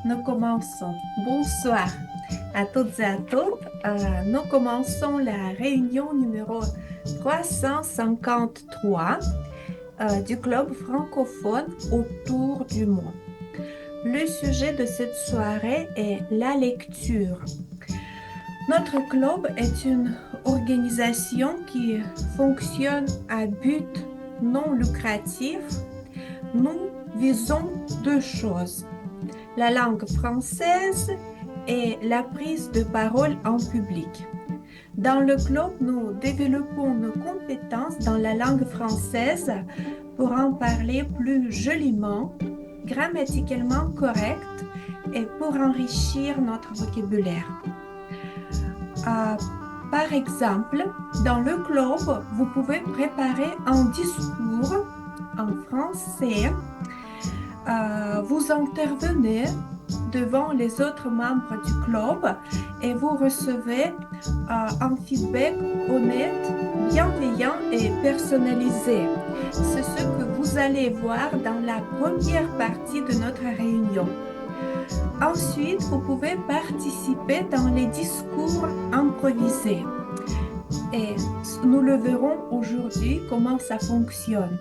Nous commençons. Bonsoir à toutes et à tous. Nous commençons la réunion numéro 353 du Club francophone autour du monde. Le sujet de cette soirée est la lecture. Notre club est une organisation qui fonctionne à but non lucratif. Nous visons deux choses: la langue française et la prise de parole en public. Dans le club, nous développons nos compétences dans la langue française pour en parler plus joliment, grammaticalement correct et pour enrichir notre vocabulaire. Par exemple, dans le club, vous pouvez préparer un discours en français. Vous intervenez devant les autres membres du club et vous recevez un feedback honnête, bienveillant et personnalisé. C'est ce que vous allez voir dans la première partie de notre réunion. Ensuite, vous pouvez participer dans les discours improvisés. Et nous le verrons aujourd'hui comment ça fonctionne.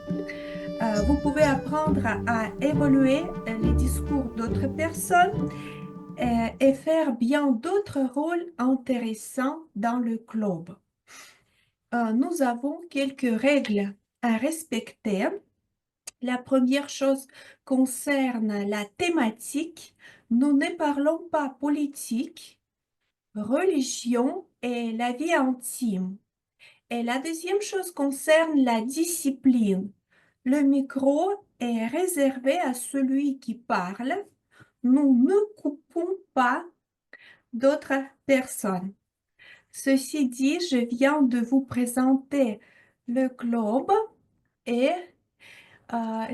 Vous pouvez apprendre à évaluer les discours d'autres personnes et faire bien d'autres rôles intéressants dans le club. Nous avons quelques règles à respecter. La première chose concerne la thématique. Nous ne parlons pas politique, religion et la vie intime. Et la deuxième chose concerne la discipline. Le micro est réservé à celui qui parle. Nous ne coupons pas d'autres personnes. Ceci dit, je viens de vous présenter le club et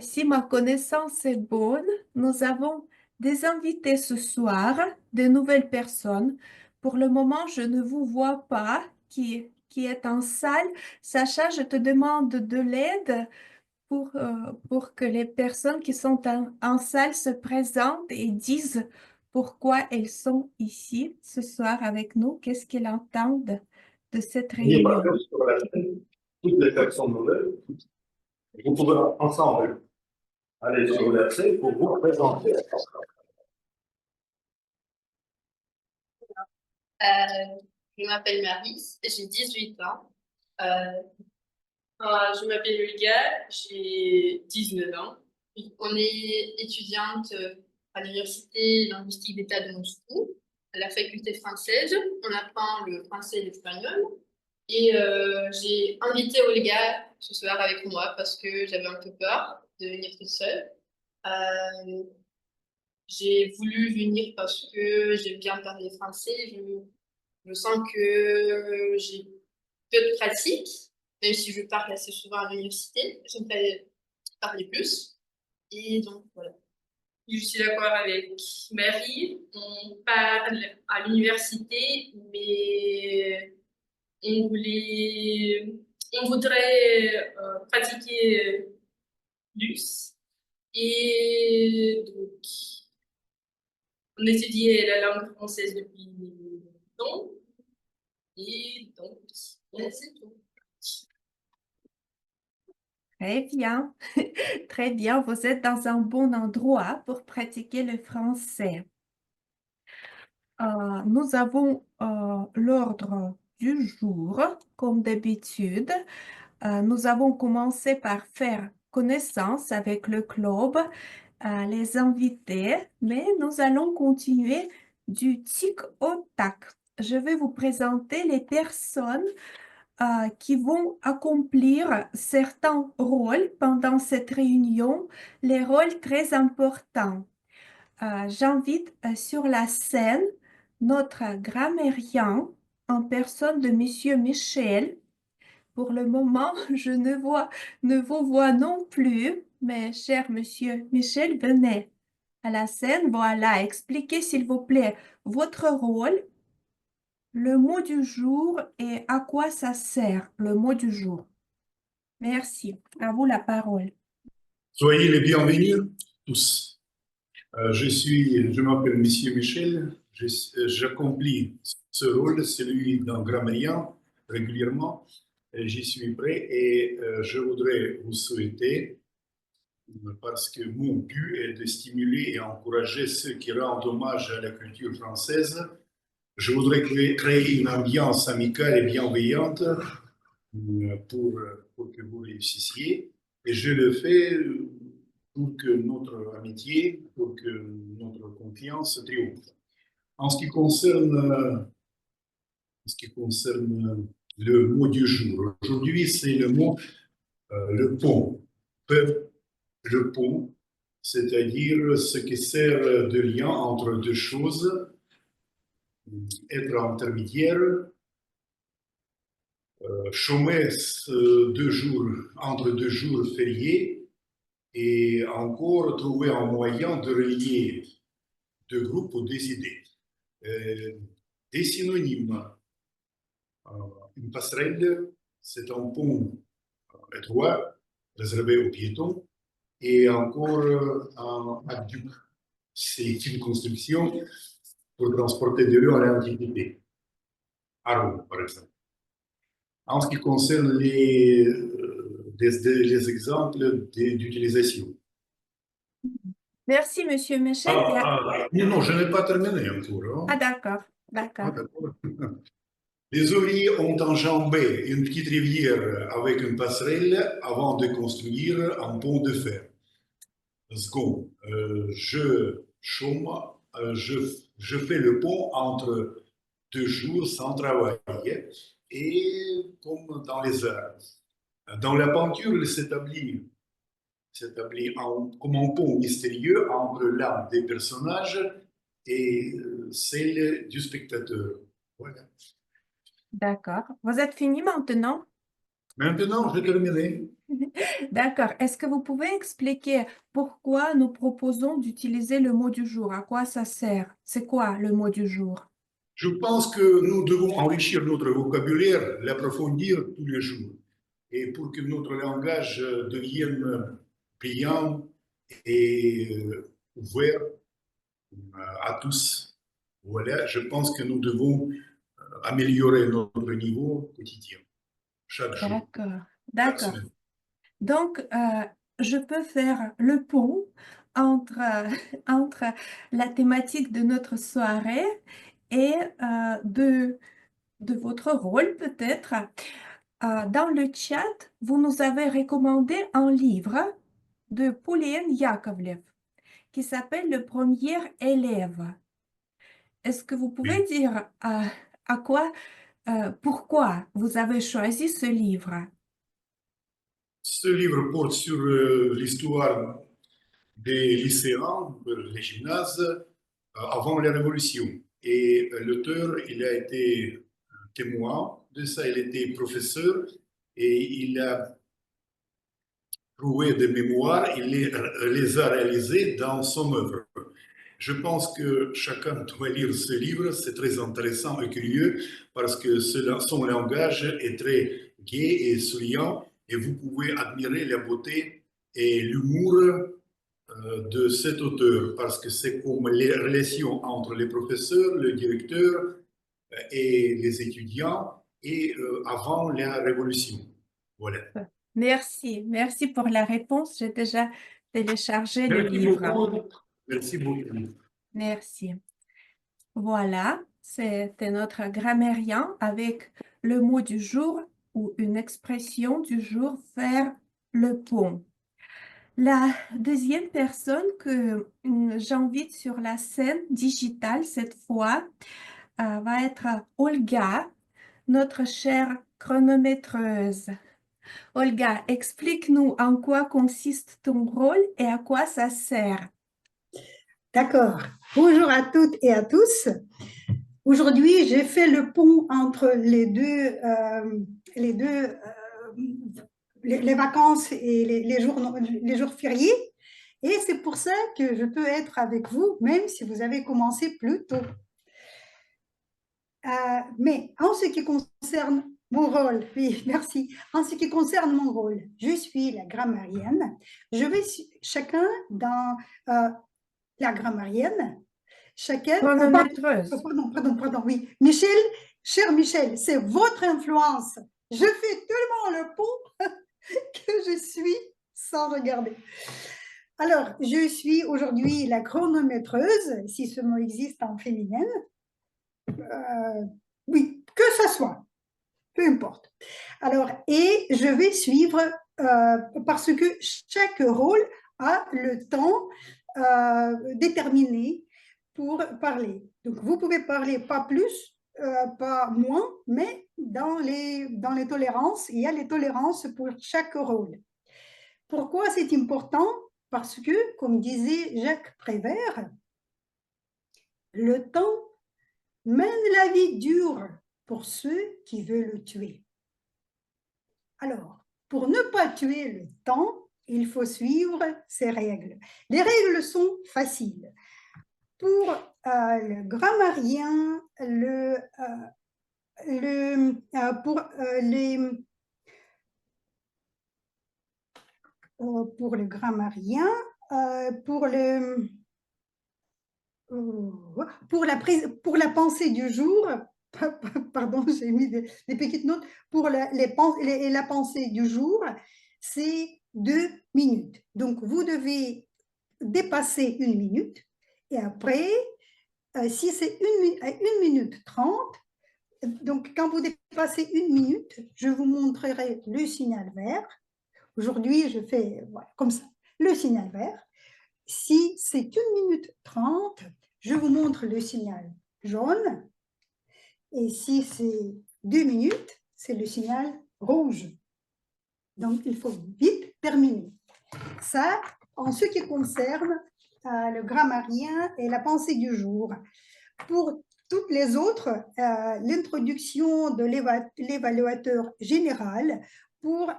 si ma connaissance est bonne, nous avons des invités ce soir, de nouvelles personnes. Pour le moment, je ne vous vois pas qui est en salle. Sacha, je te demande de l'aide pour que les personnes qui sont en salle se présentent et disent pourquoi elles sont ici ce soir avec nous, qu'est-ce qu'elles entendent de cette Oui, réunion. sur la chaîne, toutes les personnes nouvelles, vous pouvez ensemble aller sur le site pour vous présenter. Je m'appelle Maris, j'ai 18 ans. Je m'appelle Olga, j'ai 19 ans. On est étudiante à l'Université linguistique d'État de Moscou, à la faculté française. On apprend le français et l'espagnol. Et j'ai invité Olga ce soir avec moi parce que j'avais un peu peur de venir toute seule. J'ai voulu venir parce que j'aime bien parler français. Je sens que j'ai peu de pratique, même si je parle assez souvent à l'université. J'aimerais parler plus. Et donc, voilà. Je suis d'accord avec Marie. On parle à l'université, mais on voudrait pratiquer plus. Et donc, on étudie la langue française depuis longtemps. Et donc, c'est tout. Très bien, très bien, vous êtes dans un bon endroit pour pratiquer le français. Nous avons l'ordre du jour, comme d'habitude. Nous avons commencé par faire connaissance avec le club, les invités, mais nous allons continuer du tic au tac. Je vais vous présenter les personnes qui vont accomplir certains rôles pendant cette réunion, les rôles très importants. J'invite sur la scène notre grammairien en personne de Monsieur Michel. Pour le moment, je ne vous vois non plus, mais cher Monsieur Michel, venez à la scène. Voilà, expliquez s'il vous plaît votre rôle, le mot du jour et à quoi ça sert, le mot du jour. Merci. À vous la parole. Soyez les bienvenus tous. Je m'appelle Monsieur Michel. J'accomplis ce rôle, celui d'un grammairien, régulièrement. J'y suis prêt et je voudrais vous souhaiter, parce que mon but est de stimuler et encourager ceux qui rendent hommage à la culture française. Je voudrais créer une ambiance amicale et bienveillante pour que vous réussissiez. Et je le fais pour que notre amitié, pour que notre confiance triomphe. En ce qui concerne le mot du jour, aujourd'hui, c'est le mot le pont. Le pont, c'est-à-dire ce qui sert de lien entre deux choses, être intermédiaire, chômer entre deux jours fériés et encore trouver un moyen de relier deux groupes ou des idées. Des synonymes. Une passerelle, c'est un pont étroit réservé aux piétons et encore un aqueduc. C'est une construction pour transporter de l'eau à l'Antiquité, à Rome par exemple. En ce qui concerne les exemples d'utilisation. Merci, Monsieur Michel. Non, je n'ai pas terminé encore. Ah, d'accord, d'accord. D'accord. Les ouvriers ont enjambé une petite rivière avec une passerelle avant de construire un pont de fer. Second, je chôme, je fais le pont entre deux jours sans travailler et comme dans les arts. Dans la peinture, il s'établit comme un pont mystérieux entre l'âme des personnages et celle du spectateur. Voilà. D'accord. Vous êtes fini maintenant? Maintenant, j'ai terminé. D'accord. Est-ce que vous pouvez expliquer pourquoi nous proposons d'utiliser le mot du jour? À quoi ça sert? C'est quoi le mot du jour? Je pense que nous devons enrichir notre vocabulaire, l'approfondir tous les jours. Et pour que notre langage devienne brillant et ouvert à tous. Voilà, je pense que nous devons améliorer notre niveau quotidien, chaque jour, D'accord. chaque D'accord. semaine. Donc, je peux faire le pont entre, entre la thématique de notre soirée et de votre rôle peut-être. Dans le chat, vous nous avez recommandé un livre de Pauline Yakovlev qui s'appelle Le premier élève. Est-ce que vous pouvez Oui. dire pourquoi vous avez choisi ce livre? Ce livre porte sur l'histoire des lycéens, les gymnases, avant la Révolution. Et l'auteur, il a été témoin de ça, il était professeur et il a trouvé des mémoires, il les a réalisés dans son œuvre. Je pense que chacun doit lire ce livre, c'est très intéressant et curieux parce que son langage est très gai et souriant et vous pouvez admirer la beauté et l'humour de cet auteur parce que c'est comme les relations entre les professeurs, le directeur et les étudiants et avant la Révolution. Voilà. Merci, merci pour la réponse. J'ai déjà téléchargé le Merci livre. beaucoup. Merci beaucoup. Merci. Voilà, c'était notre grammairien avec le mot du jour ou une expression du jour, faire le pont. La deuxième personne que j'invite sur la scène digitale cette fois va être Olga, notre chère chronométreuse. Olga, explique-nous en quoi consiste ton rôle et à quoi ça sert. D'accord. Bonjour à toutes et à tous. Aujourd'hui, j'ai fait le pont entre les vacances et les jours fériés. Et c'est pour ça que je peux être avec vous, même si vous avez commencé plus tôt. Mais en ce qui concerne mon rôle, oui, merci. En ce qui concerne mon rôle, je suis la grammairienne. Je vais chacun dans la grammairienne. Chacun, Chronométreuse. pardon, oui. Michel, cher Michel, c'est votre influence. Je fais tellement le pont que je suis sans regarder. Alors, je suis aujourd'hui la chronométreuse, si ce mot existe en féminin. Oui, que ce soit, peu importe. Alors, et je vais suivre parce que chaque rôle a le temps déterminé pour parler. Donc, vous pouvez parler pas plus, pas moins, mais dans les tolérances, il y a les tolérances pour chaque rôle. Pourquoi c'est important? Parce que, comme disait Jacques Prévert, le temps mène la vie dure pour ceux qui veulent le tuer. Alors, pour ne pas tuer le temps, il faut suivre ces règles. Les règles sont faciles. Pour le grammairien, pour le grammairien, pour la pensée du jour, pardon, j'ai mis des petites notes, pour la pensée du jour, c'est 2 minutes. Donc, vous devez dépasser 1 minute et après, si c'est 1 minute 30, donc quand vous dépassez 1 minute, je vous montrerai le signal vert. Aujourd'hui, je fais voilà, comme ça, le signal vert. Si c'est 1 minute 30, je vous montre le signal jaune. Et si c'est 2 minutes, c'est le signal rouge. Donc, il faut vite terminer. Ça, en ce qui concerne le grammairien et la pensée du jour. Pour toutes les autres, l'introduction de l'évaluateur général pour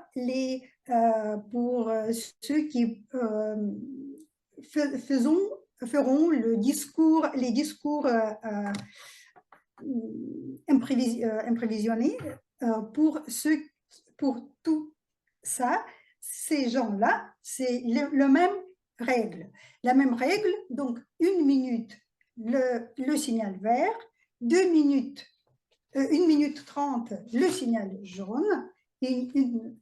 ceux qui feront les discours imprévisionnés pour tout ça, ces gens-là, c'est la même règle. La même règle, donc 1 minute le signal vert, 2 minutes, 1 minute 30 le signal jaune, et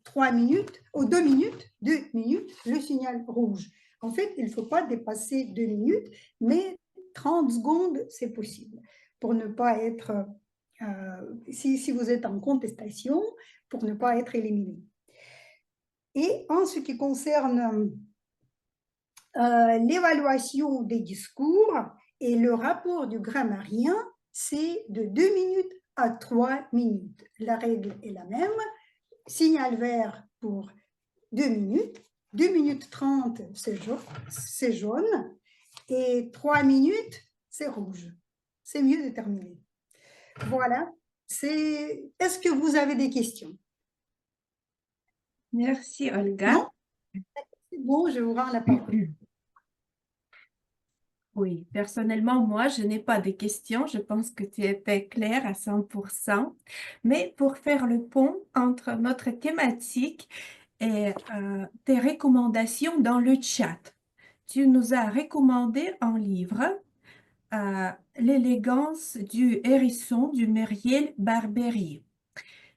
3 minutes, ou 2 minutes, 2 minutes le signal rouge. En fait, il ne faut pas dépasser 2 minutes, mais 30 secondes, c'est possible. Pour ne pas être, si vous êtes en contestation, pour ne pas être éliminé. Et en ce qui concerne l'évaluation des discours et le rapport du grammairien, c'est de 2 minutes à 3 minutes. La règle est la même. Signal vert pour 2 minutes. 2 minutes 30, c'est jaune. Et 3 minutes, c'est rouge. C'est mieux de terminer. Voilà. Est-ce que vous avez des questions? Merci, Olga. Non? Bon, je vous rends la parole. Oui, personnellement, moi, je n'ai pas de questions. Je pense que tu étais claire à 100%. Mais pour faire le pont entre notre thématique et tes recommandations dans le chat, tu nous as recommandé un livre, L'élégance du hérisson du Myriel Barbery.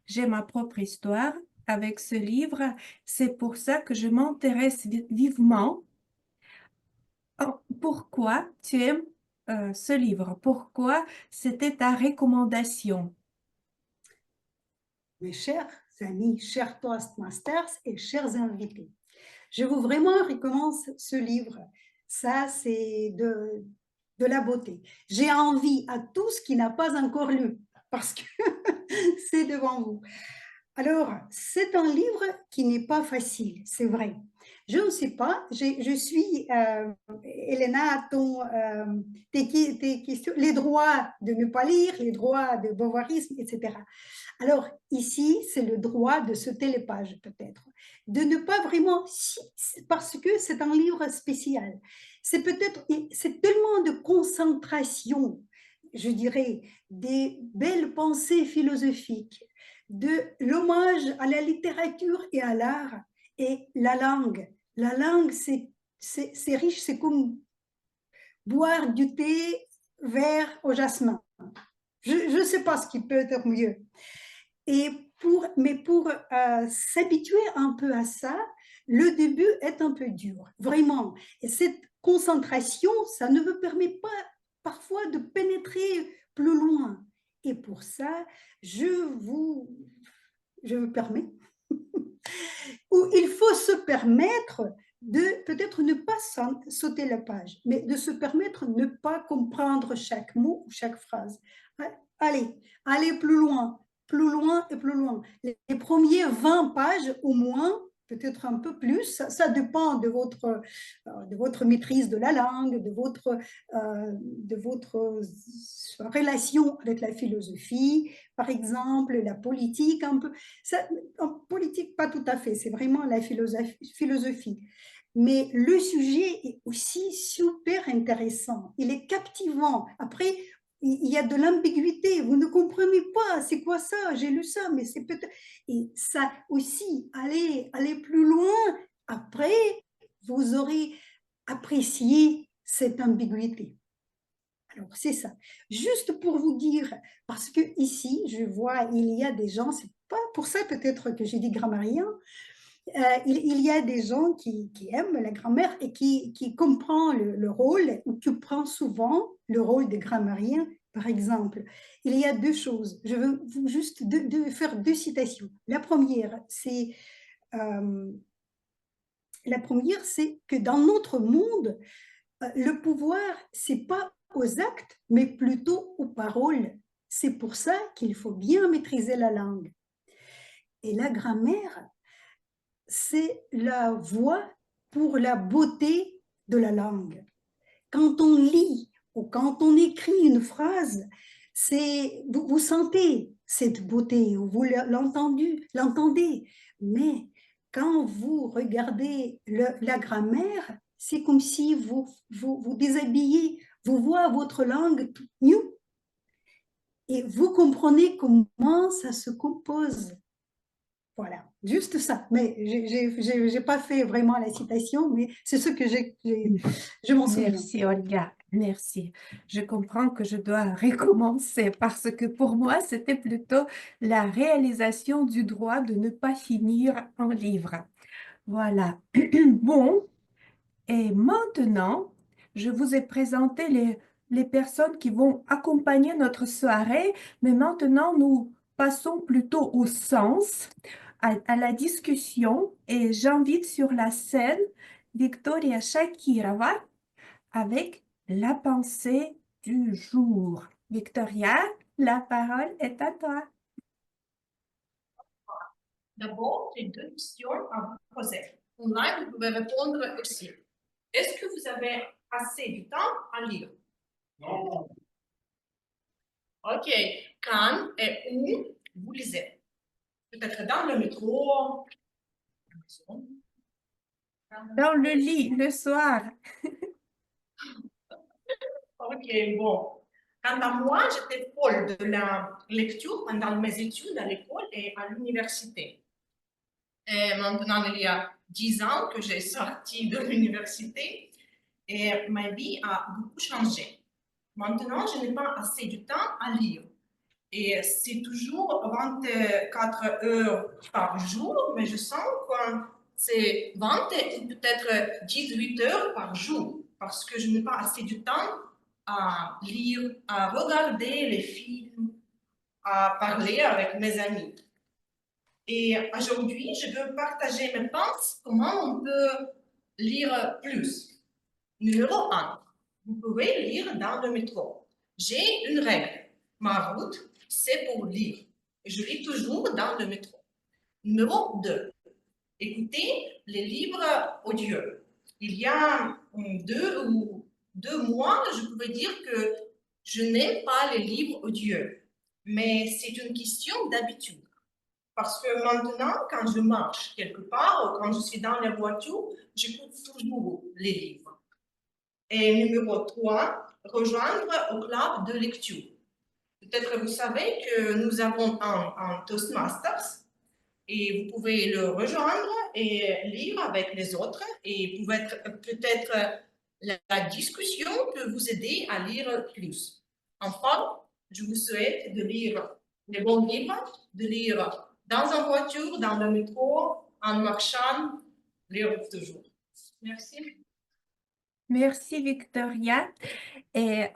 J'ai ma propre histoire avec ce livre. C'est pour ça que je m'intéresse vivement. Pourquoi tu aimes ce livre? Pourquoi c'était ta recommandation? Mes chers amis, chers Toastmasters et chers invités, je vous vraiment recommande ce livre. Ça, c'est de la beauté. J'ai envie à tous qui n'ont pas encore lu, parce que c'est devant vous. Alors, c'est un livre qui n'est pas facile, c'est vrai. Je ne sais pas, je suis, Elena, tes questions, les droits de ne pas lire, les droits de beauvoirisme, etc. Alors, ici, c'est le droit de sauter les pages, peut-être. De ne pas vraiment, parce que c'est un livre spécial. C'est tellement de concentration, je dirais, des belles pensées philosophiques, de l'hommage à la littérature et à l'art, et la langue. La langue, c'est riche, c'est comme boire du thé vert au jasmin. Je ne sais pas ce qui peut être mieux. Mais pour s'habituer un peu à ça, le début est un peu dur, vraiment. Et cette concentration, ça ne vous permet pas parfois de pénétrer plus loin. Et pour ça, je vous permets, ou il faut se permettre de peut-être ne pas sauter la page, mais de se permettre de ne pas comprendre chaque mot ou chaque phrase. Allez plus loin et plus loin. Les premiers 20 pages au moins, peut-être un peu plus, ça dépend de votre maîtrise de la langue, de votre relation avec la philosophie, par exemple, la politique, un peu. Ça, en politique, pas tout à fait, c'est vraiment la philosophie. Mais le sujet est aussi super intéressant, il est captivant. Après, il y a de l'ambiguïté, vous ne comprenez pas, c'est quoi ça, j'ai lu ça, mais c'est peut-être... Et ça aussi, allez plus loin, après, vous aurez apprécié cette ambiguïté. Alors, c'est ça. Juste pour vous dire, parce que ici, je vois, il y a des gens, c'est pas pour ça peut-être que j'ai dit grammairien, il y a des gens qui aiment la grammaire et qui comprennent le rôle, ou qui prennent souvent le rôle de grammairien. Par exemple, il y a deux choses. Je veux juste faire deux citations. La première, c'est que dans notre monde, le pouvoir, c'est pas aux actes, mais plutôt aux paroles. C'est pour ça qu'il faut bien maîtriser la langue. Et la grammaire, c'est la voie pour la beauté de la langue. Quand on lit ou quand on écrit une phrase, vous sentez cette beauté, vous l'entendez. Mais quand vous regardez la grammaire, c'est comme si vous déshabillez, vous voyez votre langue toute nue et vous comprenez comment ça se compose. Voilà, juste ça. Mais je n'ai pas fait vraiment la citation, mais c'est ce que je m'en souviens. Merci Olga, merci. Je comprends que je dois recommencer parce que pour moi, c'était plutôt la réalisation du droit de ne pas finir un livre. Voilà. Bon, et maintenant, je vous ai présenté les personnes qui vont accompagner notre soirée, mais maintenant, nous passons plutôt au sens, à la discussion, et j'invite sur la scène Victoria Shakirova avec la pensée du jour. Victoria, la parole est à toi. D'abord, j'ai deux questions à vous poser. Online, vous pouvez répondre aussi. Est-ce que vous avez assez de temps à lire? Non. Ok. Quand et où vous lisez? Peut-être dans le métro, à la maison. Dans le lit, le soir. Ok, bon. Quant à moi, j'étais folle de la lecture pendant mes études à l'école et à l'université. Et maintenant, il y a 10 ans que j'ai sorti de l'université et ma vie a beaucoup changé. Maintenant, je n'ai pas assez de temps à lire. Et c'est toujours 24 heures par jour, mais je sens que c'est 20 ou peut-être 18 heures par jour, parce que je n'ai pas assez de temps à lire, à regarder les films, à parler avec mes amis. Et aujourd'hui, je veux partager mes pensées, comment on peut lire plus. Numéro 1, vous pouvez lire dans le métro. J'ai une règle. Ma route, c'est pour lire. Je lis toujours dans le métro. Numéro 2, écoutez les livres audio. Il y a 2 mois, je pouvais dire que je n'aime pas les livres audio. Mais c'est une question d'habitude. Parce que maintenant, quand je marche quelque part ou quand je suis dans la voiture, j'écoute toujours les livres. Et numéro 3, rejoindre au club de lecture. Peut-être vous savez que nous avons un Toastmasters et vous pouvez le rejoindre et lire avec les autres et vous pouvez peut-être La discussion peut vous aider à lire plus. Enfin, je vous souhaite de lire les bons livres, de lire dans une voiture, dans le métro, en marchant, lire toujours. Merci. Merci, Victoria. Et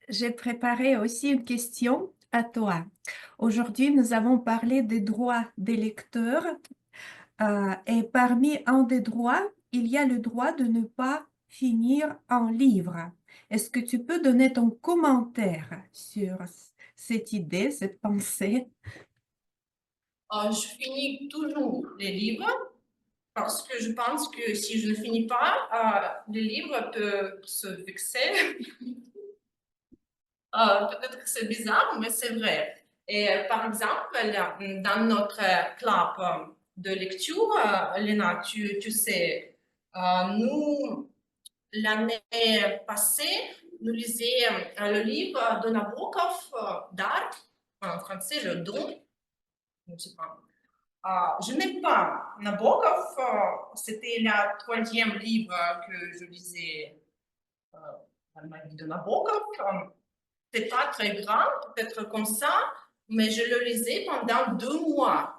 j'ai préparé aussi une question à toi. Aujourd'hui, nous avons parlé des droits des lecteurs. Et parmi un des droits, il y a le droit de ne pas finir un livre. Est-ce que tu peux donner ton commentaire sur cette idée, cette pensée? Je finis toujours les livres parce que je pense que si je ne finis pas, les livres peuvent se vexer. Peut-être que c'est bizarre, mais c'est vrai. Et par exemple, dans notre club de lecture, Léna, tu sais, nous, l'année passée, nous lisions le livre de Nabokov d'art, en français, le don, je ne sais pas. Je n'aime pas Nabokov, c'était le troisième livre que je lisais dans ma vie de Nabokov. C'est pas très grand, peut-être comme ça, mais je le lisais pendant 2 mois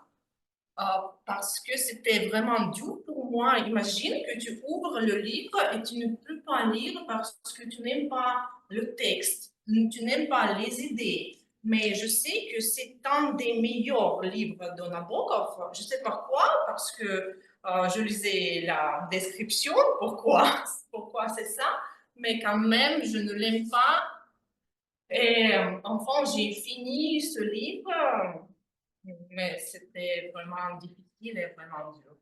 parce que c'était vraiment dur pour moi. Imagine que tu ouvres le livre et tu ne peux pas lire parce que tu n'aimes pas le texte, tu n'aimes pas les idées. Mais je sais que c'est un des meilleurs livres de Nabokov. Je sais pourquoi, parce que je lisais la description, pourquoi c'est ça, mais quand même, je ne l'aime pas. Et enfin, j'ai fini ce livre, mais c'était vraiment difficile et vraiment dur.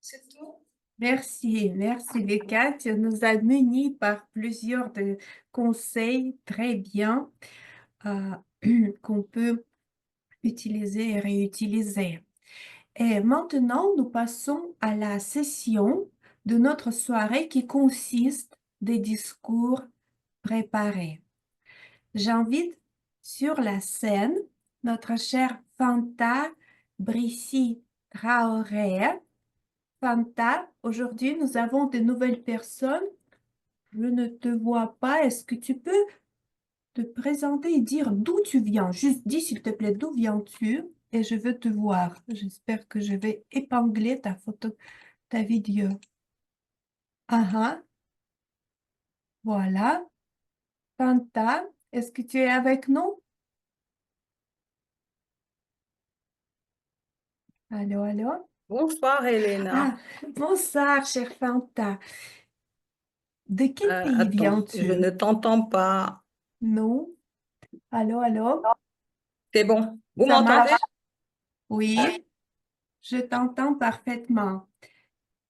C'est tout. Merci, merci Vika. Tu nous as munis par plusieurs de conseils très bien qu'on peut utiliser et réutiliser. Et maintenant, nous passons à la session de notre soirée qui consiste des discours préparés. J'invite sur la scène notre chère Fanta Brissy Traoré. Fanta, aujourd'hui, nous avons de nouvelles personnes. Je ne te vois pas. Est-ce que tu peux te présenter et dire d'où tu viens? Juste dis, s'il te plaît, d'où viens-tu? Et je veux te voir. J'espère que je vais épingler ta photo, ta vidéo. Ah ah. Voilà. Fanta, est-ce que tu es avec nous? Allô, allô? Bonsoir, Elena. Ah, bonsoir, chère Fanta. De quel pays Attends, je viens-tu? ne t'entends pas. Non? Allô, allô? C'est bon. Vous Ça m'entendez? marche? Oui, je t'entends parfaitement.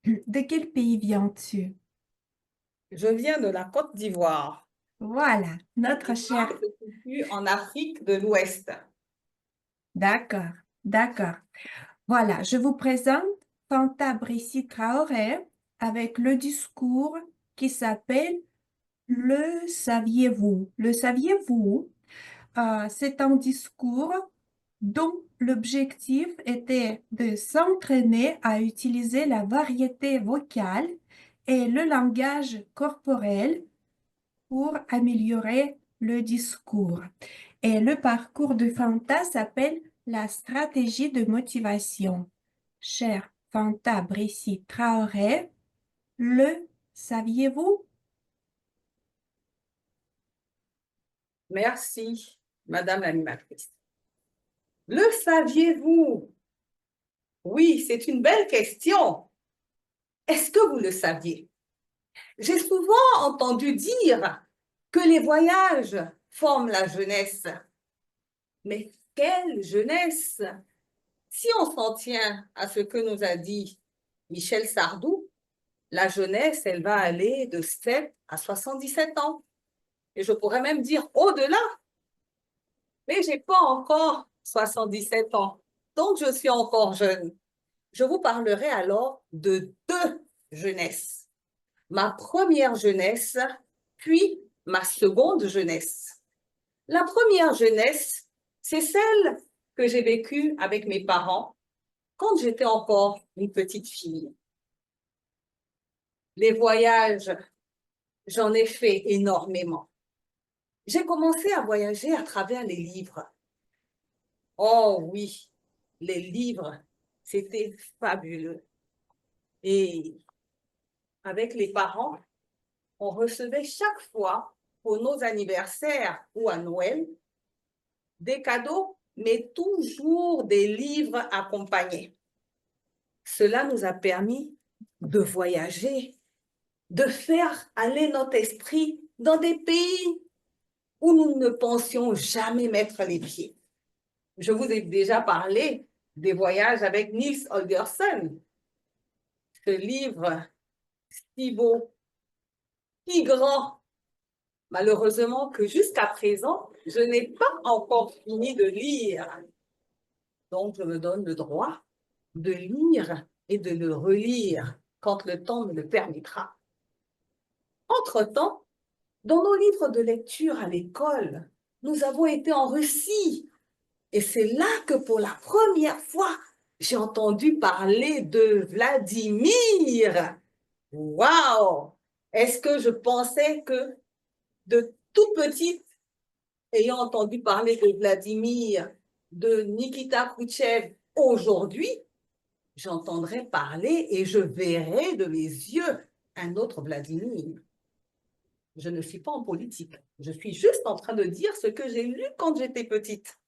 De quel pays viens-tu? Je viens de la Côte d'Ivoire. Voilà, notre chère. Je se situe en Afrique de l'Ouest. D'accord, d'accord. Voilà, je vous présente Fanta Brissi Traoré avec le discours qui s'appelle Le saviez-vous? Le saviez-vous? C'est un discours dont l'objectif était de s'entraîner à utiliser la variété vocale et le langage corporel pour améliorer le discours. Et le parcours de Fanta s'appelle la stratégie de motivation. Cher Fanta Brissi Traoré, le saviez-vous? Merci, Madame l'animatrice. Le saviez-vous? Oui, c'est une belle question. Est-ce que vous le saviez? J'ai souvent entendu dire que les voyages forment la jeunesse. Mais quelle jeunesse? Si on s'en tient à ce que nous a dit Michel Sardou, la jeunesse, elle va aller de 7 à 77 ans. Et je pourrais même dire au-delà. Mais je n'ai pas encore 77 ans, donc je suis encore jeune. Je vous parlerai alors de 2 jeunesses. Ma première jeunesse, puis ma seconde jeunesse. La première jeunesse, c'est celle que j'ai vécue avec mes parents quand j'étais encore une petite fille. Les voyages j'en ai fait énormément. J'ai commencé à voyager à travers les livres. Oh oui, les livres, c'était fabuleux. Et avec les parents, on recevait chaque fois pour nos anniversaires ou à Noël des cadeaux, mais toujours des livres accompagnés. Cela nous a permis de voyager, de faire aller notre esprit dans des pays où nous ne pensions jamais mettre les pieds. Je vous ai déjà parlé des voyages avec Niels Holgersson. Ce livre si beau, si grand, malheureusement que jusqu'à présent, je n'ai pas encore fini de lire. Donc, je me donne le droit de lire et de le relire quand le temps me le permettra. Entre-temps, dans nos livres de lecture à l'école, nous avons été en Russie. Et c'est là que pour la première fois, j'ai entendu parler de Vladimir. Waouh! Est-ce que je pensais que de toute petite, ayant entendu parler de Vladimir, de Nikita Khrouchtchev, aujourd'hui, j'entendrai parler et je verrai de mes yeux un autre Vladimir. Je ne suis pas en politique. Je suis juste en train de dire ce que j'ai lu quand j'étais petite.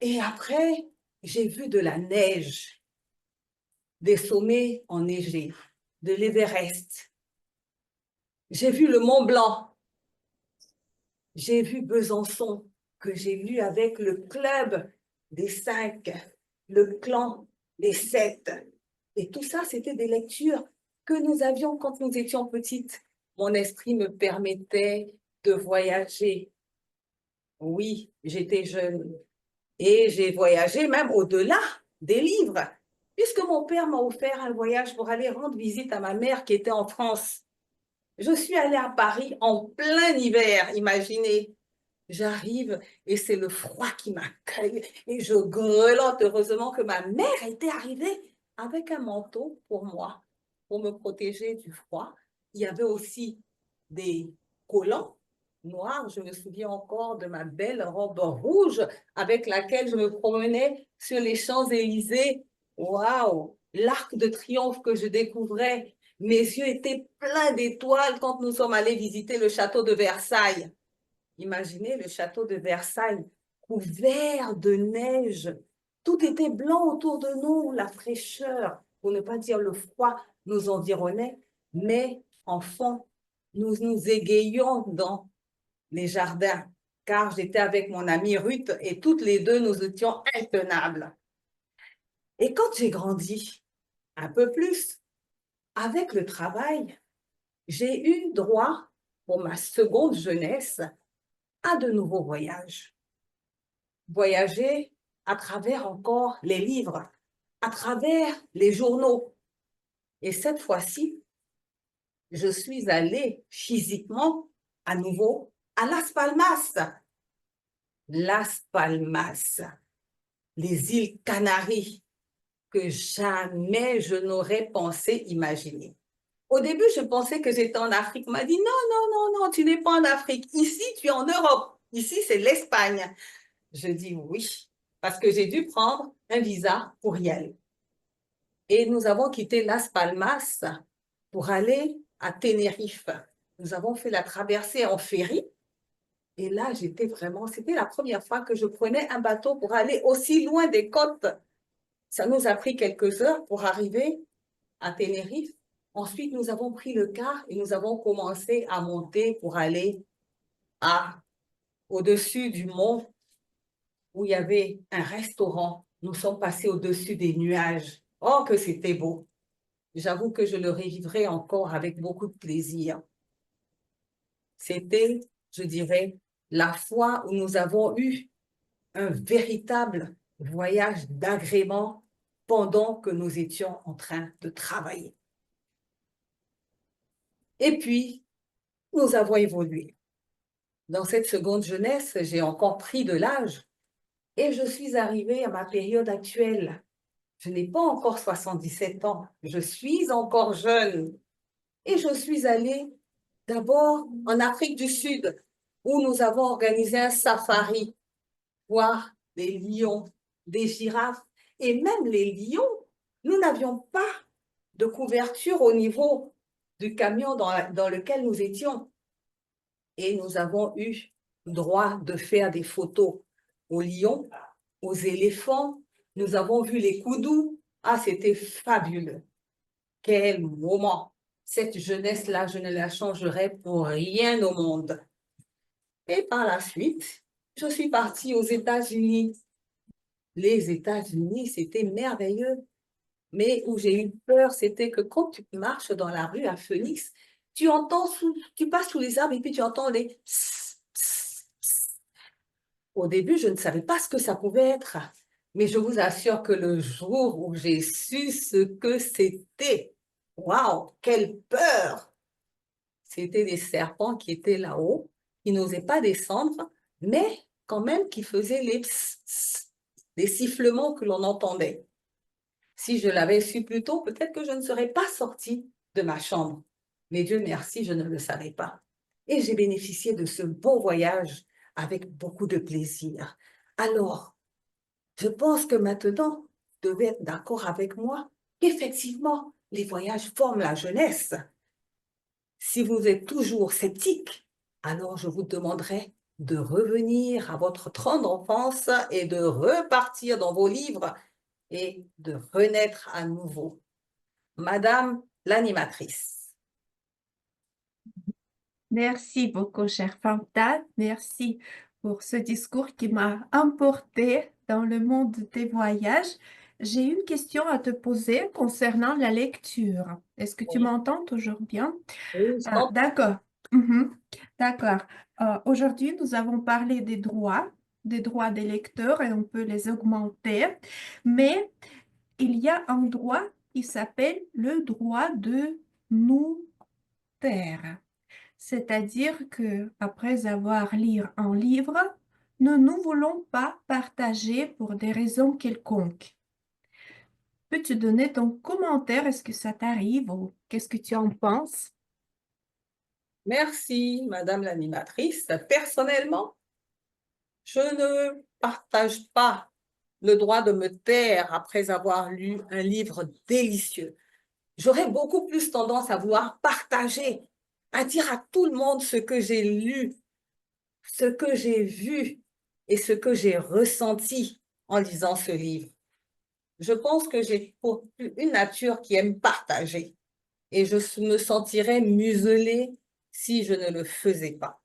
Et après, j'ai vu de la neige, des sommets enneigés, de l'Everest. J'ai vu le Mont Blanc. J'ai vu Besançon, que j'ai lu avec le club des 5, le clan des 7. Et tout ça, c'était des lectures que nous avions quand nous étions petites. Mon esprit me permettait de voyager. Oui, j'étais jeune. Et j'ai voyagé même au-delà des livres, puisque mon père m'a offert un voyage pour aller rendre visite à ma mère qui était en France. Je suis allée à Paris en plein hiver, imaginez. J'arrive et c'est le froid qui m'accueille et je grelotte. Heureusement que ma mère était arrivée avec un manteau pour moi, pour me protéger du froid. Il y avait aussi des collants noirs. Je me souviens encore de ma belle robe rouge avec laquelle je me promenais sur les Champs-Élysées. Waouh! L'Arc de Triomphe que je découvrais. Mes yeux étaient pleins d'étoiles quand nous sommes allés visiter le château de Versailles. Imaginez le château de Versailles couvert de neige. Tout était blanc autour de nous, la fraîcheur, pour ne pas dire le froid, nous environnait. Mais enfant, nous nous égayions dans les jardins, car j'étais avec mon amie Ruth et toutes les deux, nous étions intenables. Et quand j'ai grandi un peu plus, avec le travail, j'ai eu droit, pour ma seconde jeunesse, à de nouveaux voyages. Voyager à travers encore les livres, à travers les journaux. Et cette fois-ci, je suis allée physiquement à nouveau à Las Palmas. Las Palmas, les îles Canaries, que jamais je n'aurais pensé imaginer. Au début, je pensais que j'étais en Afrique. On m'a dit, non, non, non, non, tu n'es pas en Afrique. Ici, tu es en Europe. Ici, c'est l'Espagne. Je dis oui, parce que j'ai dû prendre un visa pour y aller. Et nous avons quitté Las Palmas pour aller à Tenerife. Nous avons fait la traversée en ferry. Et là, c'était la première fois que je prenais un bateau pour aller aussi loin des côtes. Ça nous a pris quelques heures pour arriver à Tenerife. Ensuite, nous avons pris le car et nous avons commencé à monter pour aller au-dessus du mont où il y avait un restaurant. Nous sommes passés au-dessus des nuages. Oh, que c'était beau! J'avoue que je le revivrai encore avec beaucoup de plaisir. C'était, je dirais, la fois où nous avons eu un véritable voyage d'agrément pendant que nous étions en train de travailler. Et puis, nous avons évolué. Dans cette seconde jeunesse, j'ai encore pris de l'âge et je suis arrivée à ma période actuelle. Je n'ai pas encore 77 ans, je suis encore jeune. Et je suis allée d'abord en Afrique du Sud, où nous avons organisé un safari, voir des lions, des girafes, et même les lions, nous n'avions pas de couverture au niveau du camion dans lequel nous étions. Et nous avons eu droit de faire des photos aux lions, aux éléphants. Nous avons vu les koudous. Ah, c'était fabuleux. Quel moment! Cette jeunesse-là, je ne la changerai pour rien au monde. Et par la suite, je suis partie aux États-Unis. Les États-Unis, c'était merveilleux. Mais où j'ai eu peur, c'était que quand tu marches dans la rue à Phoenix, tu passes sous les arbres et puis tu entends les pss, pss, pss. Au début, je ne savais pas ce que ça pouvait être. Mais je vous assure que le jour où j'ai su ce que c'était, waouh, quelle peur! C'était des serpents qui étaient là-haut, qui n'osaient pas descendre, mais quand même qui faisaient les pss, pss, des sifflements que l'on entendait. Si je l'avais su plus tôt, peut-être que je ne serais pas sortie de ma chambre. Mais Dieu merci, je ne le savais pas. Et j'ai bénéficié de ce beau voyage avec beaucoup de plaisir. Alors, je pense que maintenant, vous devez être d'accord avec moi qu'effectivement, les voyages forment la jeunesse. Si vous êtes toujours sceptique, alors je vous demanderai de revenir à votre tendre enfance et de repartir dans vos livres et de renaître à nouveau. Madame l'animatrice. Merci beaucoup, chère Fanta. Merci pour ce discours qui m'a emporté dans le monde des voyages. J'ai une question à te poser concernant la lecture. Est-ce que tu Oui, m'entends toujours bien? oui, je t'en- D'accord. Mhm. D'accord. Aujourd'hui, nous avons parlé des droits des lecteurs et on peut les augmenter. Mais il y a un droit qui s'appelle le droit de nous taire. C'est-à-dire que après avoir lu un livre, nous ne voulons pas partager pour des raisons quelconques. Peux-tu donner ton commentaire? Est-ce que ça t'arrive ou qu'est-ce que tu en penses? Merci, Madame l'animatrice. Personnellement, je ne partage pas le droit de me taire après avoir lu un livre délicieux. J'aurais beaucoup plus tendance à vouloir partager, à dire à tout le monde ce que j'ai lu, ce que j'ai vu et ce que j'ai ressenti en lisant ce livre. Je pense que j'ai une nature qui aime partager et je me sentirais muselée si je ne le faisais pas.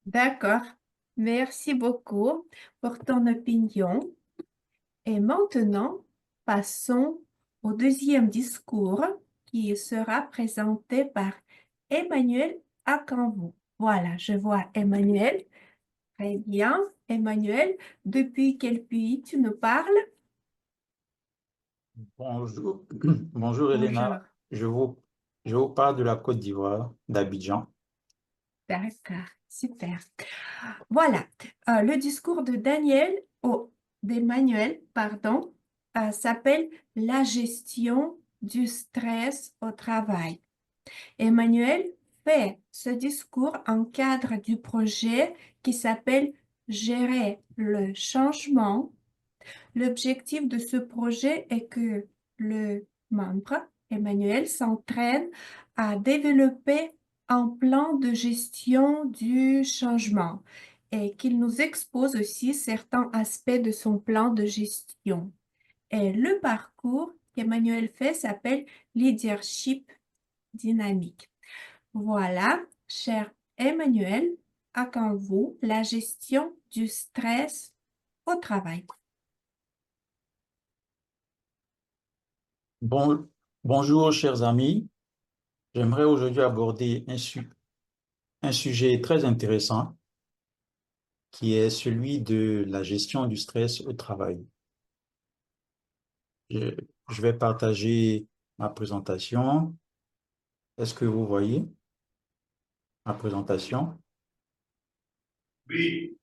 D'accord. Merci beaucoup pour ton opinion. Et maintenant, passons au deuxième discours qui sera présenté par Emmanuel Akanvu. Voilà, je vois Emmanuel. Très bien. Emmanuel, depuis quel pays tu nous parles? Bonjour, bonjour Bonjour. Elena. Je vous parle de la Côte d'Ivoire, d'Abidjan. D'accord, super. Voilà, le discours de d'Emmanuel, pardon, s'appelle La gestion du stress au travail. Emmanuel fait ce discours en cadre du projet qui s'appelle Gérer le changement. L'objectif de ce projet est que le membre, Emmanuel, s'entraîne à développer un plan de gestion du changement et qu'il nous expose aussi certains aspects de son plan de gestion. Et le parcours qu'Emmanuel fait s'appelle Leadership dynamique. Voilà, cher Emmanuel, à quand vous la gestion du stress au travail. Bon, bonjour chers amis. J'aimerais aujourd'hui aborder un sujet très intéressant qui est celui de la gestion du stress au travail. Je, je vais partager ma présentation. Est-ce que vous voyez ma présentation? Oui,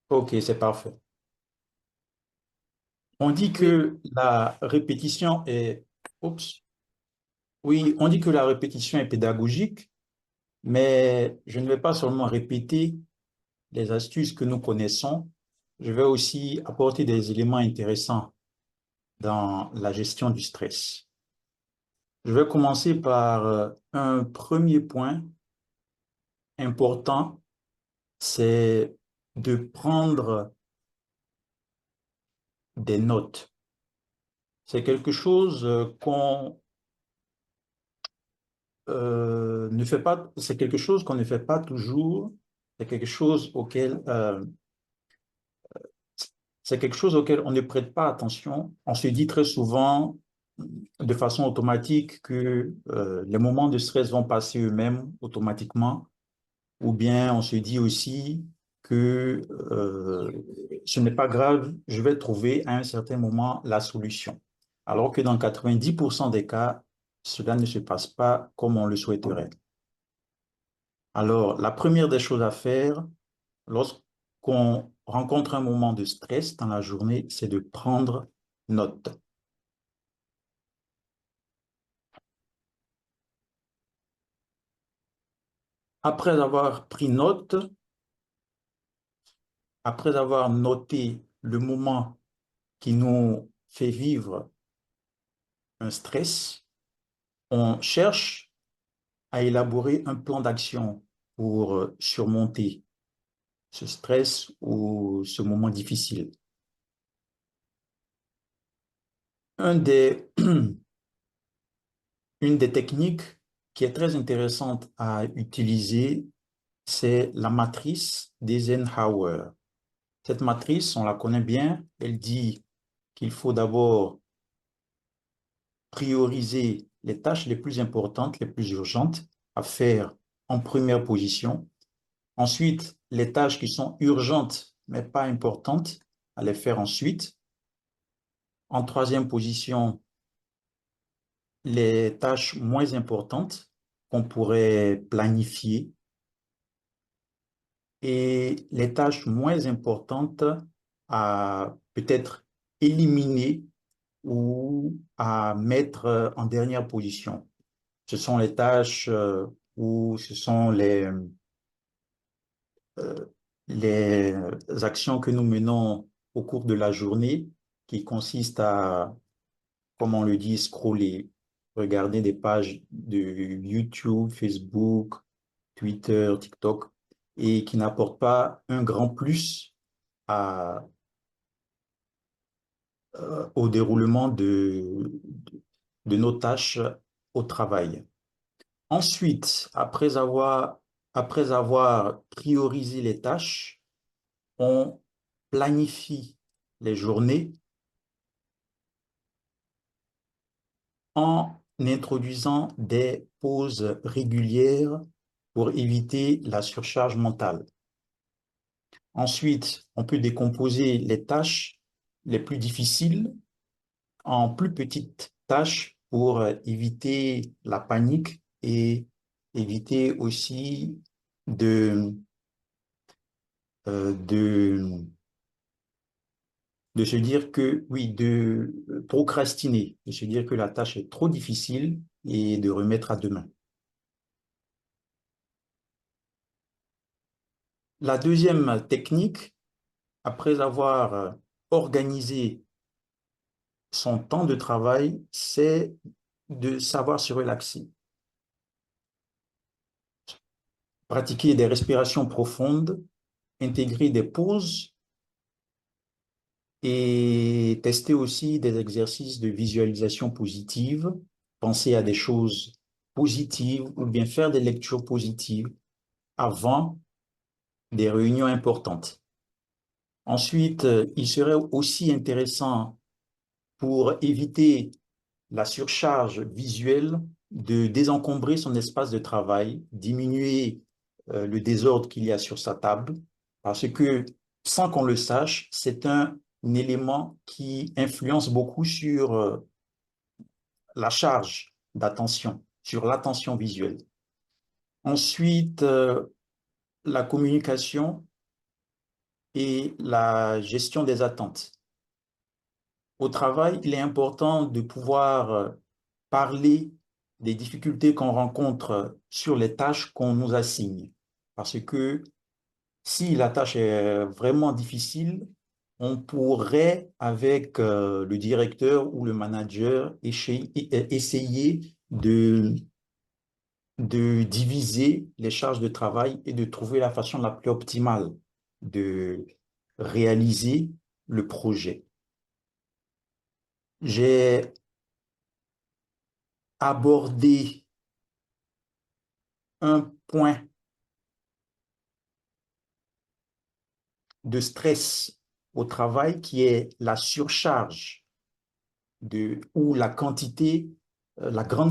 Ok, c'est parfait. On dit Oui, que la répétition est... Oups. Oui, on dit que la répétition est pédagogique, mais je ne vais pas seulement répéter les astuces que nous connaissons, je vais aussi apporter des éléments intéressants dans la gestion du stress. Je vais commencer par un premier point important, c'est de prendre des notes. C'est quelque chose qu'on ne fait pas, c'est quelque chose qu'on ne fait pas toujours, c'est quelque chose auquel on ne prête pas attention. On se dit très souvent de façon automatique que les moments de stress vont passer eux-mêmes automatiquement, ou bien on se dit aussi que ce n'est pas grave, je vais trouver à un certain moment la solution. Alors que dans 90% des cas, cela ne se passe pas comme on le souhaiterait. Alors, la première des choses à faire lorsqu'on rencontre un moment de stress dans la journée, c'est de prendre note. Après avoir pris note, après avoir noté le moment qui nous fait vivre un stress, on cherche à élaborer un plan d'action pour surmonter ce stress ou ce moment difficile. Une des techniques qui est très intéressante à utiliser, c'est la matrice d'Eisenhower. Cette matrice, on la connaît bien, elle dit qu'il faut d'abord prioriser les tâches les plus importantes, les plus urgentes à faire en première position. Ensuite, les tâches qui sont urgentes mais pas importantes, à les faire ensuite. En troisième position, les tâches moins importantes qu'on pourrait planifier et les tâches moins importantes à peut-être éliminer ou à mettre en dernière position. Ce sont les tâches ou ce sont les actions que nous menons au cours de la journée qui consistent à, comme on le dit, scroller, regarder des pages de YouTube, Facebook, Twitter, TikTok, et qui n'apportent pas un grand plus au déroulement de nos tâches au travail. Ensuite, après avoir priorisé les tâches, on planifie les journées en introduisant des pauses régulières pour éviter la surcharge mentale. Ensuite, on peut décomposer les tâches les plus difficiles en plus petites tâches pour éviter la panique et éviter aussi de, euh, de, de se dire que, oui, de procrastiner, de se dire que la tâche est trop difficile et de remettre à demain. La deuxième technique, après avoir organisé son temps de travail, c'est de savoir se relaxer. Pratiquer des respirations profondes, intégrer des pauses et tester aussi des exercices de visualisation positive, penser à des choses positives ou bien faire des lectures positives avant des réunions importantes. Ensuite, il serait aussi intéressant pour éviter la surcharge visuelle de désencombrer son espace de travail, diminuer le désordre qu'il y a sur sa table, parce que sans qu'on le sache, c'est un élément qui influence beaucoup sur la charge d'attention, sur l'attention visuelle. Ensuite, la communication et la gestion des attentes. Au travail, il est important de pouvoir parler des difficultés qu'on rencontre sur les tâches qu'on nous assigne. Parce que si la tâche est vraiment difficile, on pourrait, avec le directeur ou le manager, essayer de diviser les charges de travail et de trouver la façon la plus optimale de réaliser le projet. J'ai abordé un point de stress au travail qui est la surcharge ou la grande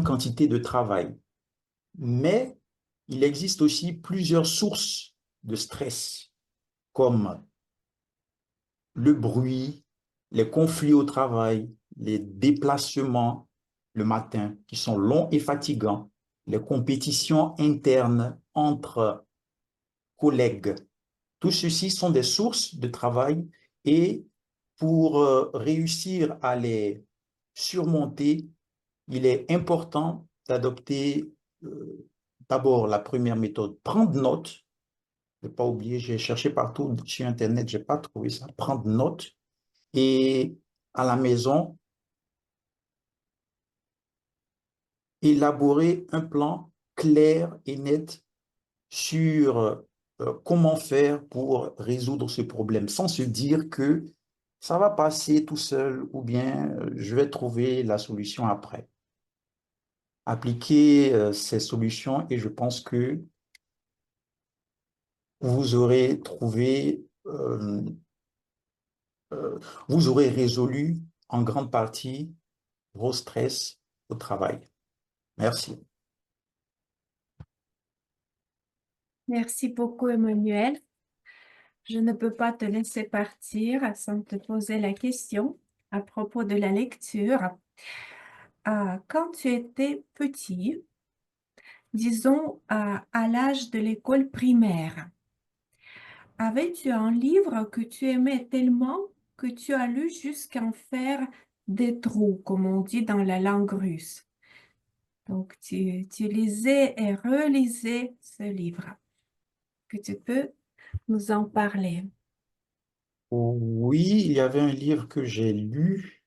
quantité de travail. Mais il existe aussi plusieurs sources de stress, comme le bruit, les conflits au travail, les déplacements le matin qui sont longs et fatigants, les compétitions internes entre collègues. Tout ceci sont des sources de travail et pour réussir à les surmonter, il est important d'adopter d'abord la première méthode, prendre note. Je n'ai pas oublié, j'ai cherché partout sur Internet, je n'ai pas trouvé ça. Prendre note et à la maison, élaborer un plan clair et net sur comment faire pour résoudre ce problème, sans se dire que ça va passer tout seul ou bien je vais trouver la solution après. Appliquer ces solutions et je pense que vous aurez trouvé, vous aurez résolu en grande partie vos stress au travail. Merci. Merci beaucoup, Emmanuel. Je ne peux pas te laisser partir sans te poser la question à propos de la lecture. Quand tu étais petit, disons à l'âge de l'école primaire, avais-tu un livre que tu aimais tellement que tu as lu jusqu'à en faire des trous, comme on dit dans la langue russe? Donc, tu lisais et relisais ce livre. Que tu peux nous en parler? Oui, il y avait un livre que j'ai lu.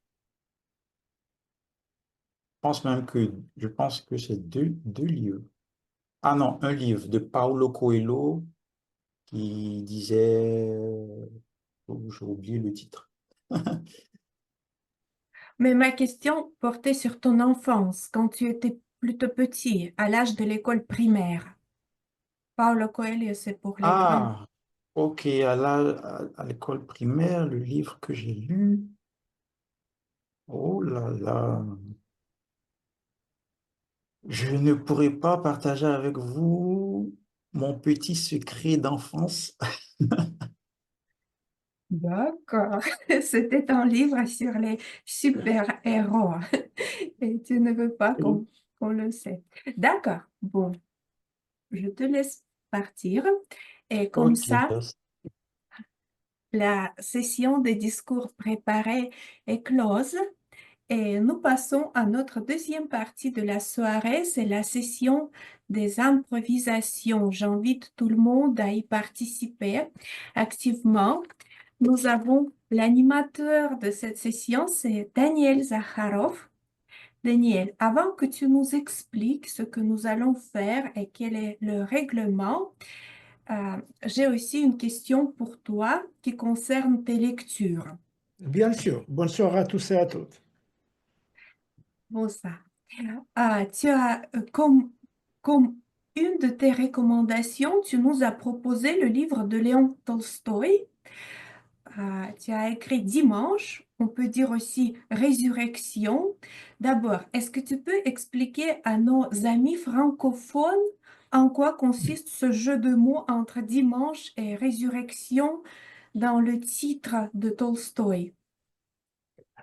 Je pense que c'est deux livres. Ah non, un livre de Paulo Coelho qui disait, oh, j'ai oublié le titre. Mais ma question portait sur ton enfance, quand tu étais plutôt petit, à l'âge de l'école primaire. Paulo Coelho, c'est pour les grands. Ah, ok, à l'école primaire, le livre que j'ai lu, oh là là, je ne pourrais pas partager avec vous mon petit secret d'enfance. D'accord. C'était un livre sur les super-héros. Et tu ne veux pas qu'on le sait. D'accord. Bon, je te laisse partir. Et comme Ok, ça, merci. la session des discours préparés est close. Et nous passons à notre deuxième partie de la soirée, c'est la session des improvisations. J'invite tout le monde à y participer activement. Nous avons l'animateur de cette session, c'est Daniel Zakharov. Daniel, avant que tu nous expliques ce que nous allons faire et quel est le règlement, j'ai aussi une question pour toi qui concerne tes lectures. Bien sûr. Bonsoir à tous et à toutes. Bon, ça. Tu as comme une de tes recommandations, tu nous as proposé le livre de Léon Tolstoï. Tu as écrit Dimanche, on peut dire aussi Résurrection. D'abord, est-ce que tu peux expliquer à nos amis francophones en quoi consiste ce jeu de mots entre dimanche et résurrection dans le titre de Tolstoï?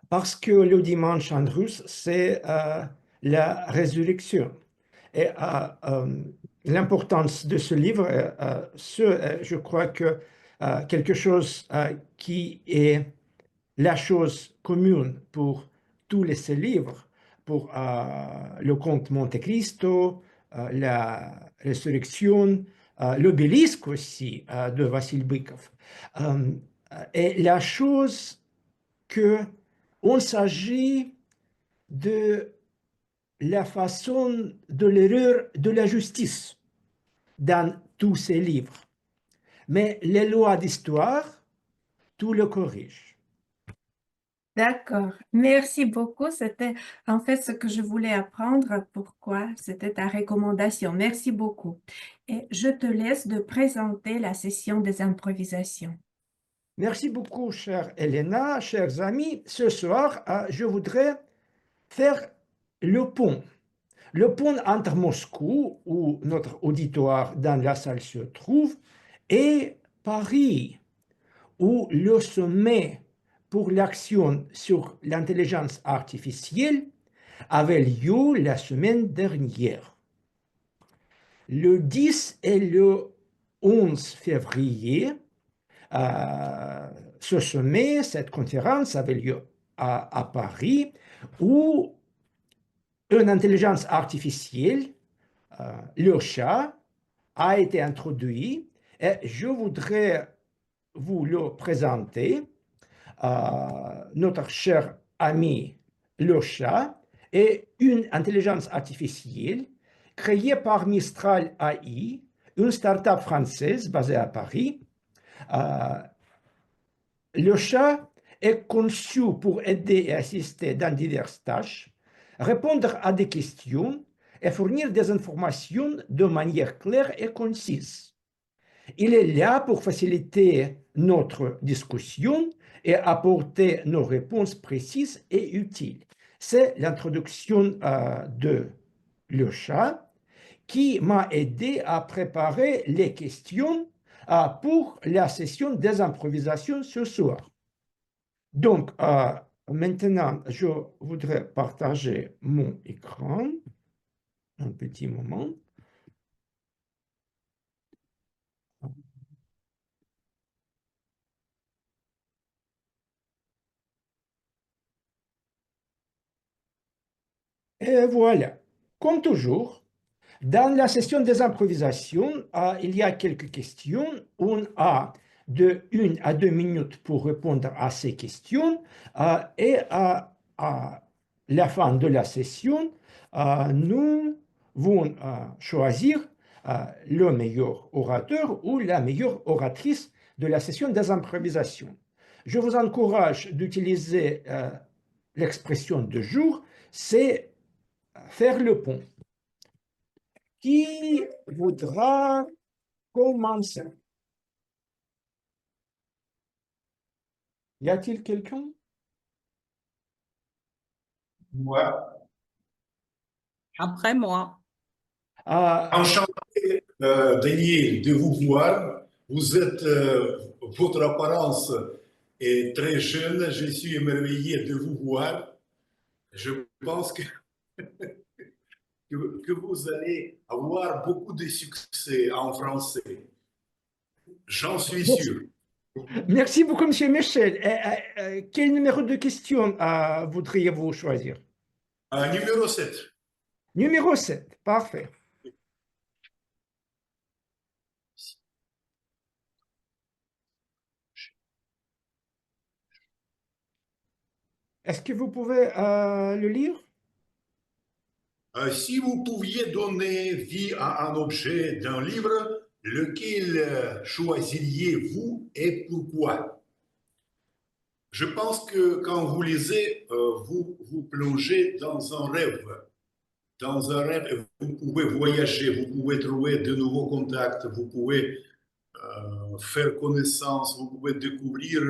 Parce que le dimanche en russe, c'est la résurrection. Et l'importance de ce livre, je crois que quelque chose qui est la chose commune pour tous ces livres, pour le conte Monte Cristo, la résurrection, l'obélisque aussi de Vassil Bykov. Et la chose que on s'agit de la façon de l'erreur de la justice dans tous ces livres. Mais les lois d'histoire, tout le corrige. D'accord. Merci beaucoup. C'était en fait ce que je voulais apprendre. Pourquoi? C'était ta recommandation. Merci beaucoup. Et je te laisse de présenter la session des improvisations. Merci beaucoup, chère Elena, chers amis. Ce soir, je voudrais faire le pont. Le pont entre Moscou, où notre auditoire dans la salle se trouve, et Paris, où le sommet pour l'action sur l'intelligence artificielle avait lieu la semaine dernière. Le 10 et le 11 février, ce sommet, cette conférence avait lieu à Paris, où une intelligence artificielle, le chat, a été introduit et je voudrais vous le présenter. Notre cher ami le chat est une intelligence artificielle créée par Mistral AI, une start-up française basée à Paris. Le chat est conçu pour aider et assister dans diverses tâches, répondre à des questions et fournir des informations de manière claire et concise. Il est là pour faciliter notre discussion et apporter nos réponses précises et utiles. C'est l'introduction de le chat qui m'a aidé à préparer les questions pour la session des improvisations ce soir. Donc, maintenant, je voudrais partager mon écran. Un petit moment. Et voilà. Comme toujours, dans la session des improvisations, il y a quelques questions. On a de 1 à 2 minutes pour répondre à ces questions. Et à la fin de la session, nous allons choisir le meilleur orateur ou la meilleure oratrice de la session des improvisations. Je vous encourage d'utiliser l'expression de jour, c'est faire le pont. Qui voudra commencer? Y a-t-il quelqu'un? Moi, Après moi. enchanté, Daniel, de vous voir. Vous êtes, votre apparence est très jeune. Je suis émerveillé de vous voir. Je pense que vous allez avoir beaucoup de succès en français. J'en suis sûr. Merci beaucoup, Monsieur Michel. Quel numéro de question voudriez-vous choisir? Numéro 7. Numéro 7, parfait. Est-ce que vous pouvez le lire? Si vous pouviez donner vie à un objet d'un livre, lequel choisiriez-vous et pourquoi? Je pense que quand vous lisez, vous vous plongez dans un rêve. Dans un rêve, vous pouvez voyager, vous pouvez trouver de nouveaux contacts, vous pouvez faire connaissance, vous pouvez découvrir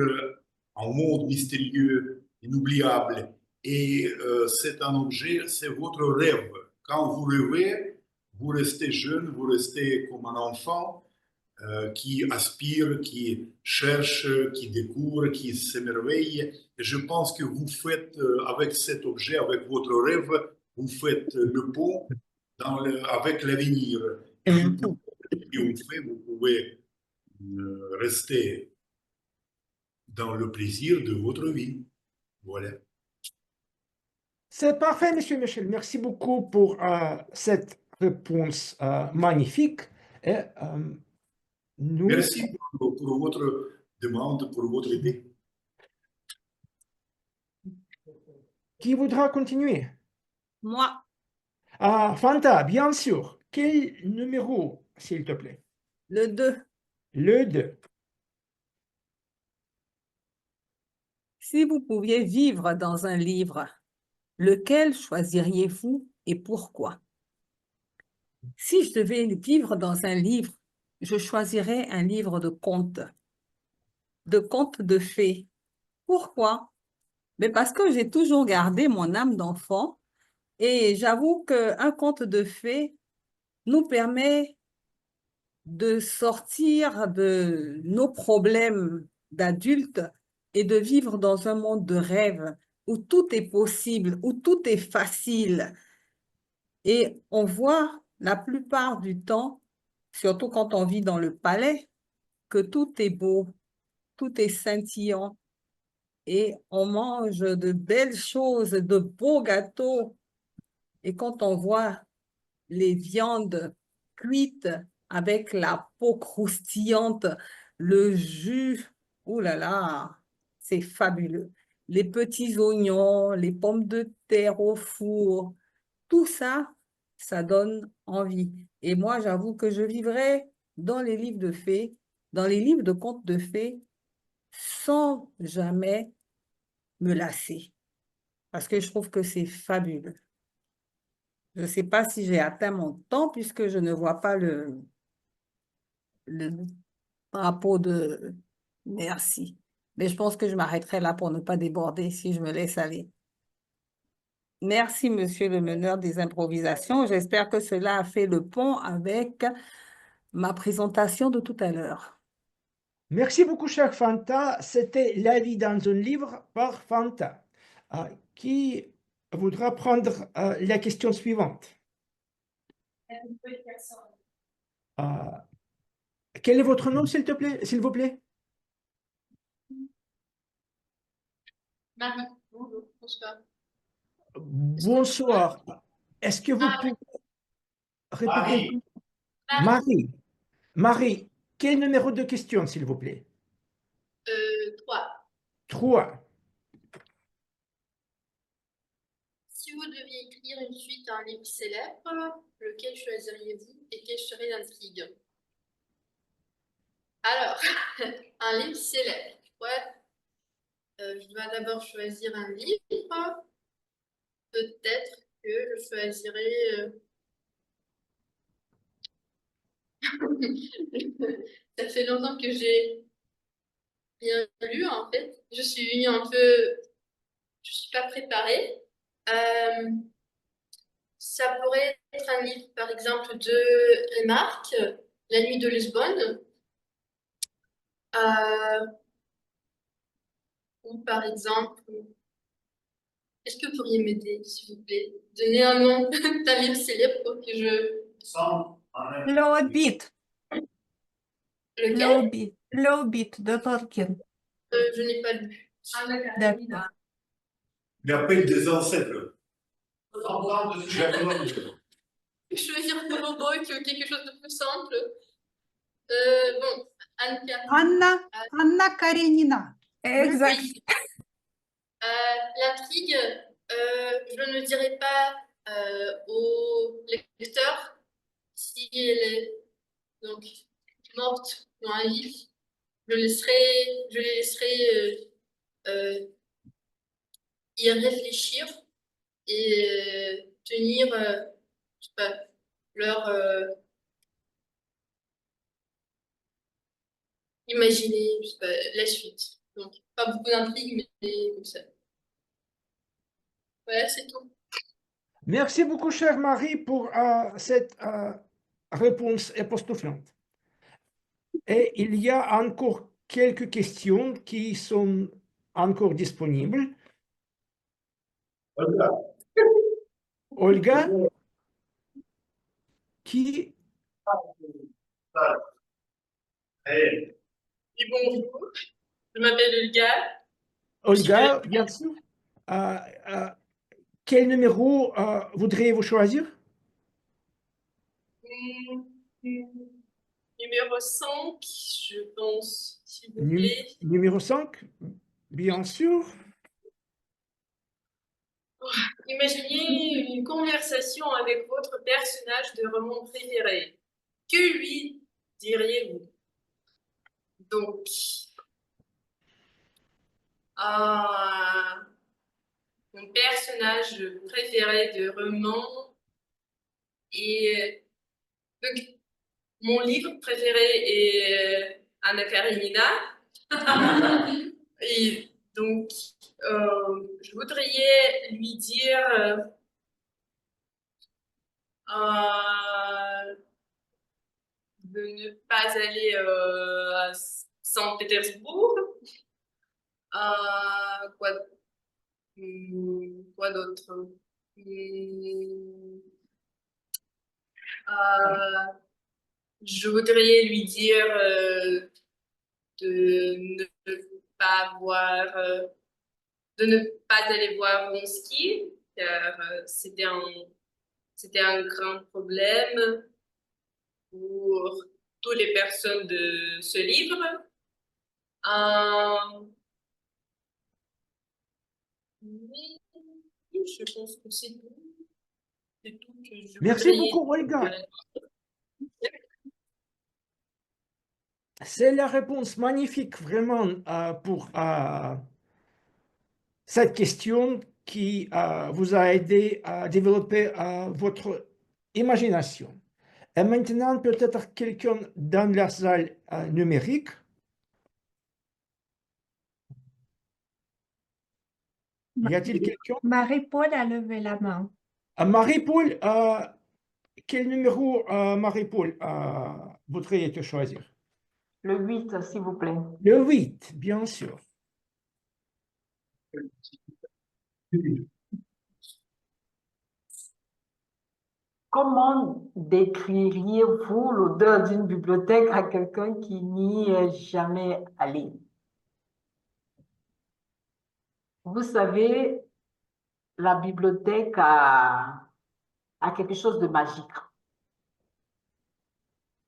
un monde mystérieux, inoubliable. Et c'est un objet, c'est votre rêve. Quand vous rêvez, vous restez jeune, vous restez comme un enfant qui aspire, qui cherche, qui découvre, qui s'émerveille. Et je pense que vous faites, avec cet objet, avec votre rêve, vous faites le pont avec l'avenir. Et vous pouvez triompher, vous pouvez rester dans le plaisir de votre vie. Voilà. C'est parfait, Monsieur Michel. Merci beaucoup pour cette réponse magnifique. Et, nous, Merci pour votre demande, pour votre idée. qui voudra continuer? Moi, Fanta, bien sûr. Quel numéro, s'il te plaît? le 2. Le 2. Si vous pouviez vivre dans un livre, lequel choisiriez-vous et pourquoi? Si je devais vivre dans un livre, je choisirais un livre de contes de fées. Pourquoi? Mais parce que j'ai toujours gardé mon âme d'enfant et j'avoue qu'un conte de fées nous permet de sortir de nos problèmes d'adultes et de vivre dans un monde de rêve où tout est possible, où tout est facile. Et on voit la plupart du temps, surtout quand on vit dans le palais, que tout est beau, tout est scintillant et on mange de belles choses, de beaux gâteaux. Et quand on voit les viandes cuites avec la peau croustillante, le jus, oh là là, c'est fabuleux. Les petits oignons, les pommes de terre au four, tout ça, ça donne envie. Et moi, j'avoue que je vivrais dans les livres de fées, dans les livres de contes de fées, sans jamais me lasser, parce que je trouve que c'est fabuleux. Je ne sais pas si j'ai atteint mon temps puisque je ne vois pas le drapeau de merci. Mais je pense que je m'arrêterai là pour ne pas déborder si je me laisse aller. Merci, monsieur le meneur des improvisations. J'espère que cela a fait le pont avec ma présentation de tout à l'heure. Merci beaucoup, cher Fanta. C'était La vie dans un livre par Fanta. Qui voudra prendre la question suivante? Quel est votre nom, s'il te plaît, s'il vous plaît? Marie, bonjour, bonsoir. Bonsoir. Est-ce que vous pouvez répéter? Marie. Marie. Marie, quel numéro de question, s'il vous plaît? 3. 3. Si vous deviez écrire une suite à un livre célèbre, lequel choisiriez-vous et quelle serait l'intrigue? Alors, un livre célèbre. Je dois d'abord choisir un livre. Peut-être que je choisirais. Ça fait longtemps que j'ai rien lu en fait. Je suis venue un peu. Je suis pas préparée. Ça pourrait être un livre, par exemple, de Remarque, La nuit de Lisbonne. Ou par exemple, est-ce que vous pourriez m'aider, s'il vous plaît? Donner un nom d'un livre célèbre pour que je. Le Hobbit, Lequel? Le Hobbit de Tolkien. Je n'ai pas lu. D'accord. L'appel des ancêtres. Choisir un robot que quelque chose de plus simple. Bon, Anka. Anna Karenina. Exact. Oui. L'intrigue, je ne dirai pas au lecteur si elle est donc morte ou un livre. Je les laisserai y réfléchir et tenir, je sais pas, leur imaginer, je sais pas, la suite. Donc, pas beaucoup d'intrigue, mais comme ça. Voilà, c'est tout. Merci beaucoup, chère Marie, pour cette réponse époustouflante. Et il y a encore quelques questions qui sont encore disponibles. Olga, qui... Et bonjour, je m'appelle Olga. Olga, bien sûr. quel numéro voudriez-vous choisir? Numéro 5, je pense, s'il vous plaît. Numéro 5, bien sûr. Imaginez une conversation avec votre personnage de roman préféré. Que lui diriez-vous? Donc, mon personnage préféré de roman et donc, mon livre préféré est Anna Karenina. Et donc, je voudrais lui dire de ne pas aller à Saint-Pétersbourg. Quoi, quoi d'autre? Je voudrais lui dire de ne pas voir, de ne pas aller voir mon ski, car c'était un grand problème pour toutes les personnes de ce livre. Oui, je pense que c'est tout. C'est tout que je Merci voudrais beaucoup, Olga. C'est la réponse magnifique vraiment pour cette question qui vous a aidé à développer votre imagination. Et maintenant, peut-être quelqu'un dans la salle numérique. Y a-t-il quelqu'un? Marie-Paul a levé la main. Marie-Paul, quel numéro, Marie-Paul, voudriez-vous choisir? Le 8, s'il vous plaît. Le 8, bien sûr. Comment décririez-vous l'odeur d'une bibliothèque à quelqu'un qui n'y est jamais allé? Vous savez, la bibliothèque a quelque chose de magique.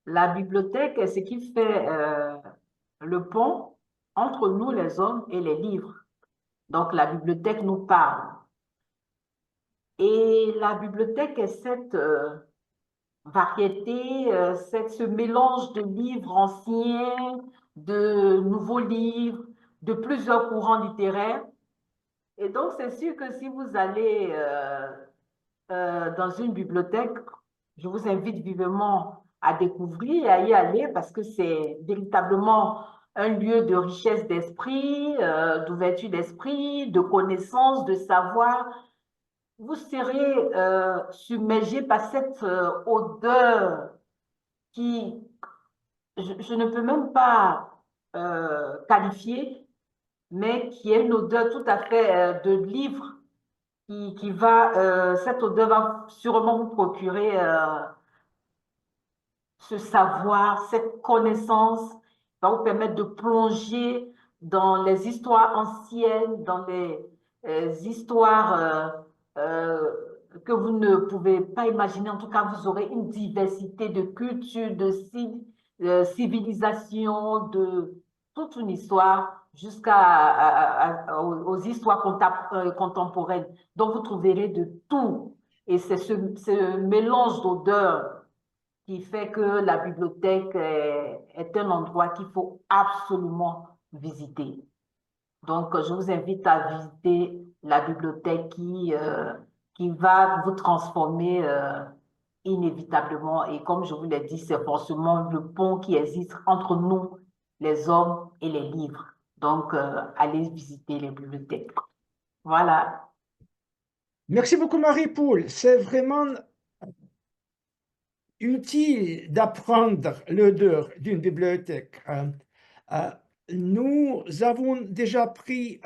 La bibliothèque est ce qui fait le pont entre nous, les hommes, et les livres. Donc, la bibliothèque nous parle. Et la bibliothèque est cette variété, ce mélange de livres anciens, de nouveaux livres, de plusieurs courants littéraires. Et donc, c'est sûr que si vous allez dans une bibliothèque, je vous invite vivement à découvrir et à y aller parce que c'est véritablement un lieu de richesse d'esprit, d'ouverture d'esprit, de connaissance, de savoir. Vous serez submergé par cette odeur qui, je ne peux même pas qualifier, mais qui est une odeur tout à fait de livre cette odeur va sûrement vous procurer ce savoir, cette connaissance, va vous permettre de plonger dans les histoires anciennes, dans les histoires que vous ne pouvez pas imaginer. En tout cas, vous aurez une diversité de cultures, de civilisations, de toute une histoire aux histoires contemporaines. Donc, vous trouverez de tout. Et c'est ce mélange d'odeurs qui fait que la bibliothèque est un endroit qu'il faut absolument visiter. Donc, je vous invite à visiter la bibliothèque qui va vous transformer inévitablement. Et comme je vous l'ai dit, c'est forcément le pont qui existe entre nous, les hommes et les livres. Donc, allez visiter les bibliothèques. Voilà. Merci beaucoup, Marie-Paul. C'est vraiment utile d'apprendre l'odeur d'une bibliothèque. Nous avons déjà pris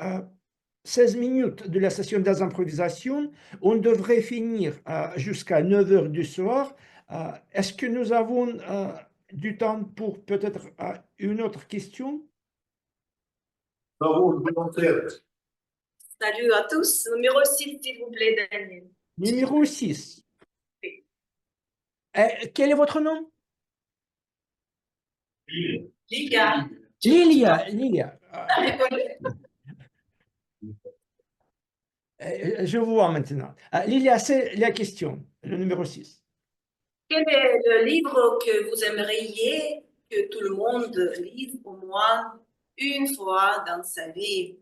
16 minutes de la session des improvisations. On devrait finir jusqu'à 9 heures du soir. Est-ce que nous avons du temps pour peut-être une autre question? Nous avons un volontaire Salut à tous. Numéro 6, s'il vous plaît, Daniel. Numéro 6. Oui. Quel est votre nom? Lilia. Lilia. Je vois maintenant. Lilia, c'est la question, le numéro 6. Quel est le livre que vous aimeriez que tout le monde lise au moins une fois dans sa vie?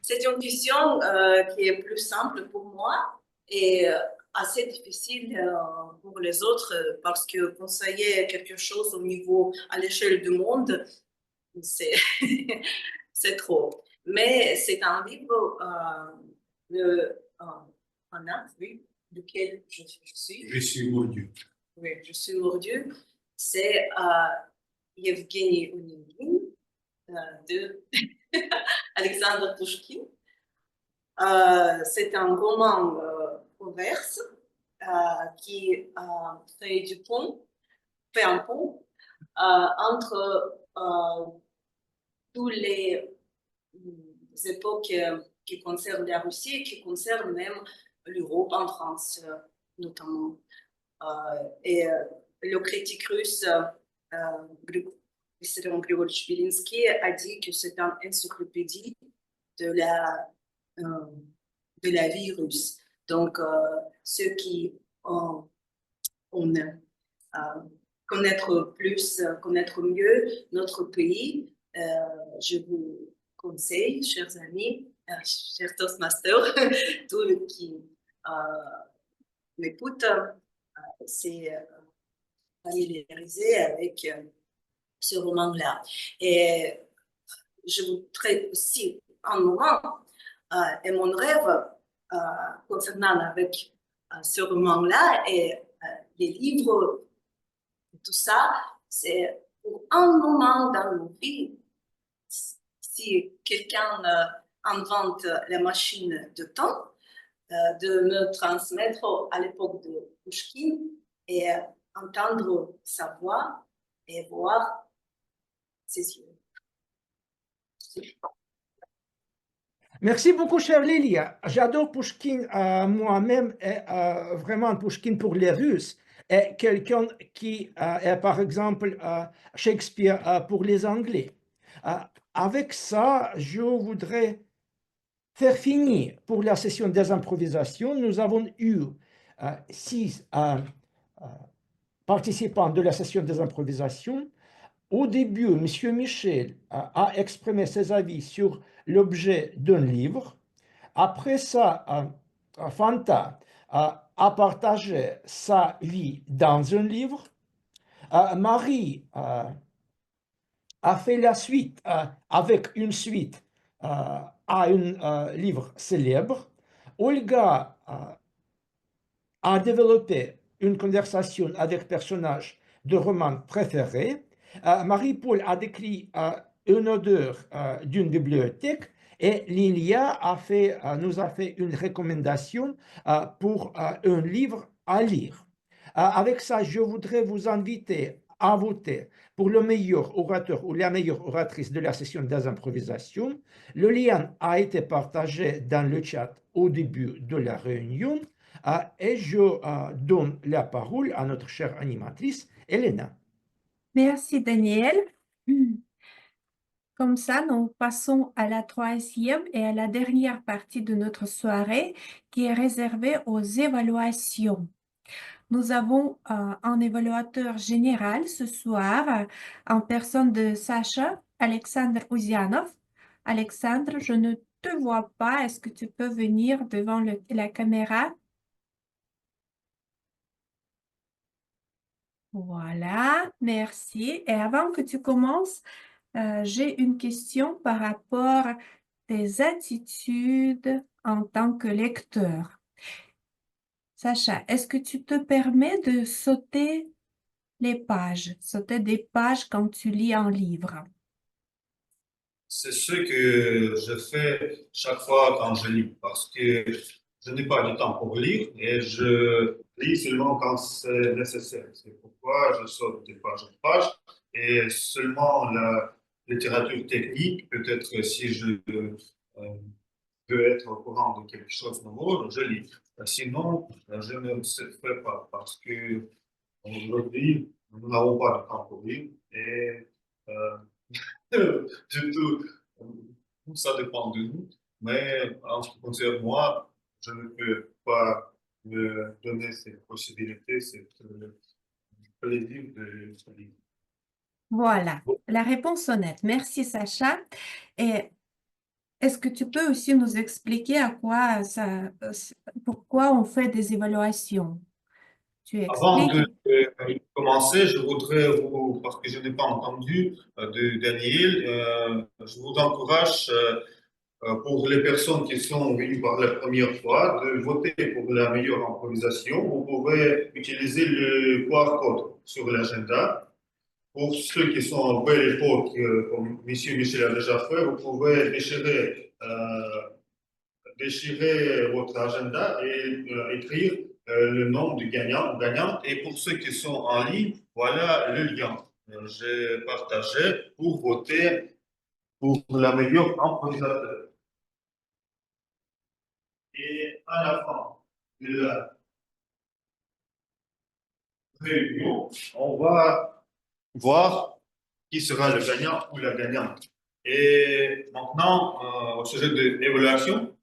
C'est une question qui est plus simple pour moi et assez difficile pour les autres parce que conseiller quelque chose au niveau, à l'échelle du monde, c'est c'est trop. Mais c'est un livre en Inde, oui, duquel je suis. Je suis mordu. Oui, je suis mordue. C'est Yevgeny Onegin de Alexandre Pouchkine. C'est un roman au verse qui fait un pont entre toutes les époques qui concernent la Russie et qui concernent même l'Europe, en France notamment. Et le critique russe Vissarion Grigorich Belinsky a dit que c'est une encyclopédie de la vie russe. Donc, ceux qui ont connaître mieux notre pays, je vous conseille, chers amis, chers Toastmasters, tous qui m'écoutent, c'est familiariser avec ce roman-là. Et je voudrais aussi un moment, et mon rêve concernant avec ce roman-là et les livres, tout ça, c'est pour un moment dans nos vies, si quelqu'un invente la machine de temps, de me transmettre à l'époque de Pouchkine et entendre sa voix et voir ses yeux. Merci beaucoup, chère Lilia. J'adore Pouchkine moi-même, et vraiment Pouchkine pour les Russes, et quelqu'un qui est par exemple Shakespeare pour les Anglais. Avec ça, je voudrais faire finir pour la session des improvisations. Nous avons eu 6 participants de la session des improvisations. Au début, M. Michel a exprimé ses avis sur l'objet d'un livre. Après ça, Fanta a partagé sa vie dans un livre. Marie a fait la suite avec une suite à un livre célèbre. Olga a développé une conversation avec personnages de romans préférés. Marie-Paul a décrit une odeur d'une bibliothèque et Lilia nous a fait une recommandation pour un livre à lire. Avec ça, je voudrais vous inviter à voter pour le meilleur orateur ou la meilleure oratrice de la session des improvisations. Le lien a été partagé dans le chat au début de la réunion. Et je donne la parole à notre chère animatrice, Elena. Merci, Daniel. Comme ça, nous passons à la troisième et à la dernière partie de notre soirée qui est réservée aux évaluations. Nous avons un évaluateur général ce soir en personne de Sacha Alexandre Ouzianov. Alexandre, je ne te vois pas. Est-ce que tu peux venir devant la caméra? Voilà, merci. Et avant que tu commences, j'ai une question par rapport à tes attitudes en tant que lecteur. Sacha, est-ce que tu te permets de sauter les pages, sauter des pages quand tu lis un livre? C'est ce que je fais chaque fois quand je lis, parce que je n'ai pas de temps pour lire et je lis seulement quand c'est nécessaire. C'est pourquoi je saute de page en page et seulement la littérature technique, peut-être si je veux être au courant de quelque chose de nouveau, je lis. Sinon, je ne le fais pas parce que aujourd'hui, nous n'avons pas de temps pour lire et du tout, ça dépend de nous. Mais en ce qui concerne moi, je ne peux pas me donner cette possibilité, cette plaisir de lire. Voilà, la réponse honnête. Merci, Sacha. Et est-ce que tu peux aussi nous expliquer à quoi ça, pourquoi on fait des évaluations? Tu Avant expliques? de commencer, je voudrais vous, parce que je n'ai pas entendu de Daniel, je vous encourage pour les personnes qui sont venues par la première fois de voter pour la meilleure improvisation. Vous pouvez utiliser le QR code sur l'agenda. Pour ceux qui sont en belle époque, comme M. Michel a déjà fait, vous pouvez déchirer votre agenda et écrire le nom du gagnant ou gagnante. Et pour ceux qui sont en ligne, voilà le lien. J'ai partagé pour voter pour la meilleure improvisateur. Et à la fin de la réunion, on va voir qui sera le gagnant ou la gagnante. Et maintenant, au sujet de l'évaluation.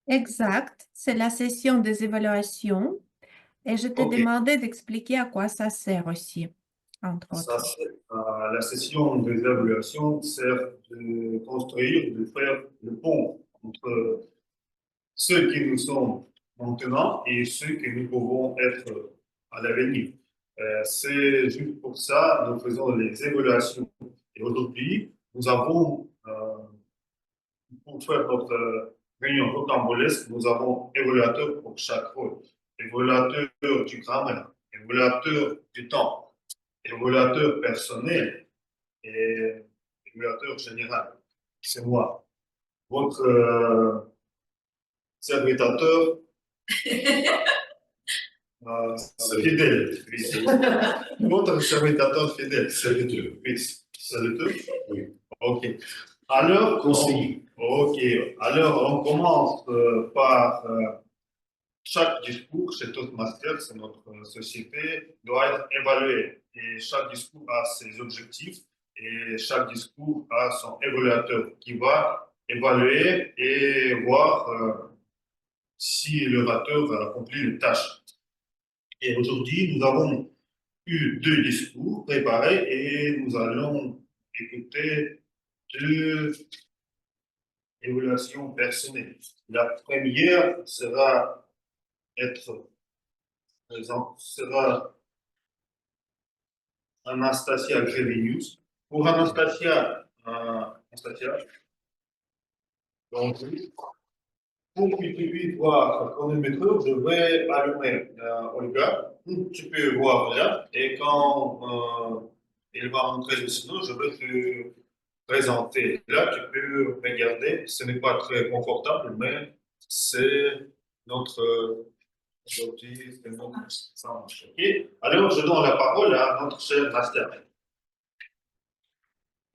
Exact, c'est la session des évaluations. Et je t'ai Ok. demandé d'expliquer à quoi ça sert aussi, entre Ça, autres. la session des évaluations sert de construire, de faire le pont entre ceux qui nous sommes maintenant et ceux que nous pouvons être à l'avenir. C'est juste pour ça nous faisons les évaluations. Et aujourd'hui, nous avons, pour faire notre réunion rocambolesque, nous avons évaluateur pour chaque rôle. Évaluateur du grammaire, évaluateur du temps, évaluateur personnel et évaluateur général. C'est moi. Votre serviteur fidèle. Oui. Votre serviteur fidèle. Serviteur. Oui. Serviteur? Oui. OK. Alors, conseiller. OK. Alors, on commence par chaque discours chez Toastmasters, c'est notre société, doit être évalué. Et chaque discours a ses objectifs et chaque discours a son évaluateur qui va évaluer et voir si l'orateur a accompli les tâches. Et aujourd'hui, nous avons eu 2 discours préparés et nous allons écouter 2 évaluations personnelles. La première sera Anastasia Grevenius. Pour Anastasia, donc, pour que tu puisses voir le chronomètre, je vais allumer Olga. Tu peux voir là. Et quand il va montrer le signal, je vais te présenter. Là, tu peux regarder. Ce n'est pas très confortable, mais c'est notre objectif, c'est notre sens. Okay. Alors, je donne la parole à notre cher Nastia.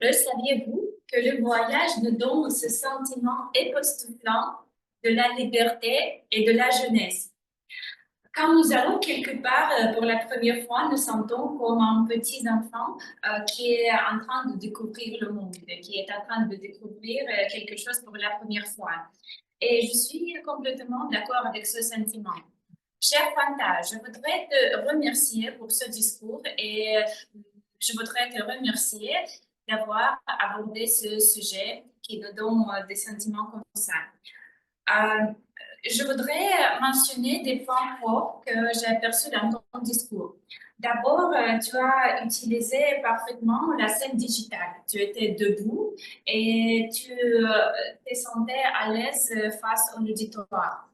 Le saviez-vous que le voyage nous donne ce sentiment époustouflant de la liberté et de la jeunesse? Quand nous allons quelque part pour la première fois, nous sentons comme un petit enfant qui est en train de découvrir le monde, qui est en train de découvrir quelque chose pour la première fois. Et je suis complètement d'accord avec ce sentiment. Cher Fanta, je voudrais te remercier pour ce discours et je voudrais te remercier d'avoir abordé ce sujet qui nous donne des sentiments comme ça. Je voudrais mentionner des points forts que j'ai aperçus dans ton discours. D'abord, tu as utilisé parfaitement la scène digitale. Tu étais debout et tu te sentais à l'aise face au auditoire,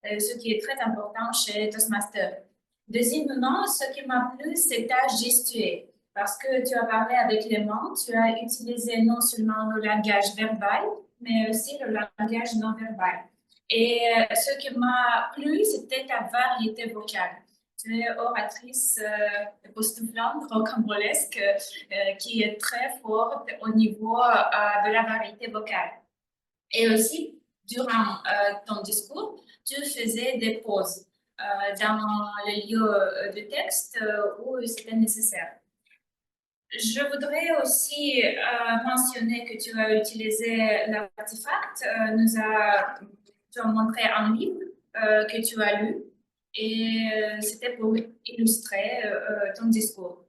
ce qui est très important chez Toastmasters. Deuxièmement, ce qui m'a plu, c'est ta gestuelle. Parce que tu as parlé avec les mains, tu as utilisé non seulement le langage verbal, mais aussi le langage non verbal. Et ce qui m'a plu, c'était ta variété vocale. tu es oratrice époustouflante, rocambolesque, qui est très forte au niveau de la variété vocale. Et aussi, durant ton discours, tu faisais des pauses dans les lieux de texte où c'était nécessaire. Je voudrais aussi mentionner que tu as utilisé l'artefact. Tu as montré un livre que tu as lu et c'était pour illustrer ton discours.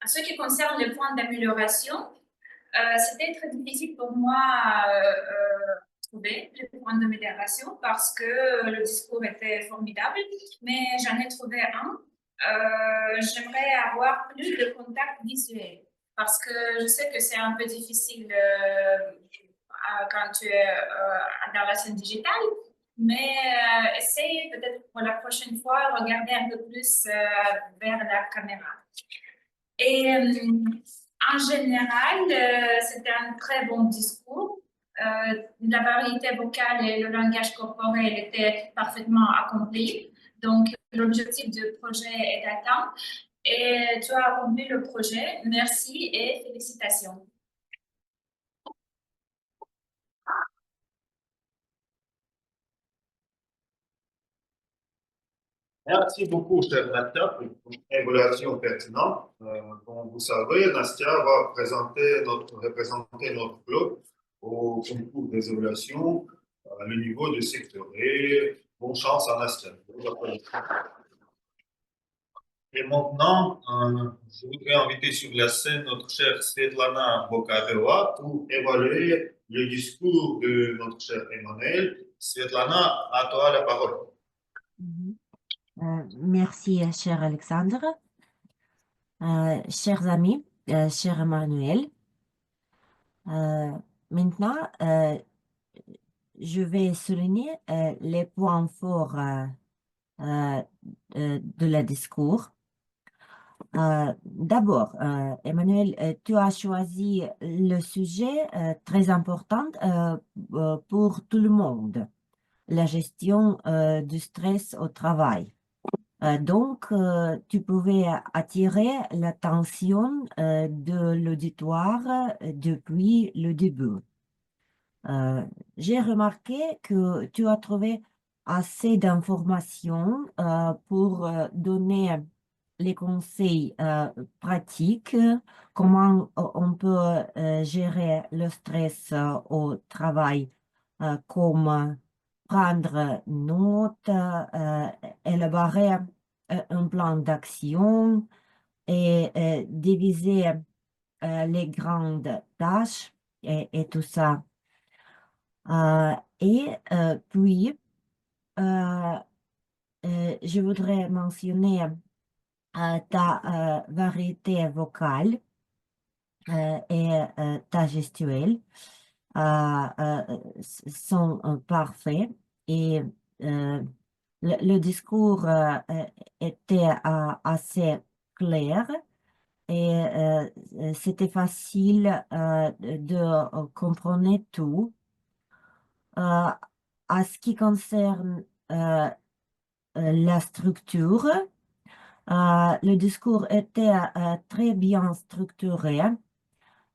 En ce qui concerne les points d'amélioration, c'était très difficile pour moi trouver les points d'amélioration parce que le discours était formidable, mais j'en ai trouvé un. J'aimerais avoir plus de contact visuel parce que je sais que c'est un peu difficile quand tu es dans la scène digitale, mais essaye peut-être pour la prochaine fois regarder un peu plus vers la caméra. Et en général, c'était un très bon discours. La variété vocale et le langage corporel étaient parfaitement accomplis. Donc, l'objectif du projet est atteint et tu as accompli le projet. Merci et félicitations. Merci beaucoup, cher Nastia, pour une évaluation pertinente. Comme vous savez, Nastia va représenter notre club au concours des évaluations à le niveau du secteur. Et bonne chance à Nastia. Et maintenant, je voudrais inviter sur la scène notre chère Svetlana Bokareva pour évaluer le discours de notre cher Emmanuel. Svetlana, à toi la parole. Merci, cher Alexandre. Chers amis, cher Emmanuel, maintenant, je vais souligner les points forts de le discours. D'abord, Emmanuel, tu as choisi le sujet très important pour tout le monde, la gestion du stress au travail. Donc, tu pouvais attirer l'attention de l'auditoire depuis le début. J'ai remarqué que tu as trouvé assez d'informations pour donner les conseils pratiques, comment on peut gérer le stress au travail, comme prendre note, élaborer un plan d'action et diviser les grandes tâches et tout ça. Puis, je voudrais mentionner ta variété vocale et ta gestuelle sont parfaits et le discours était assez clair et c'était facile de comprendre tout. À ce qui concerne la structure, le discours était très bien structuré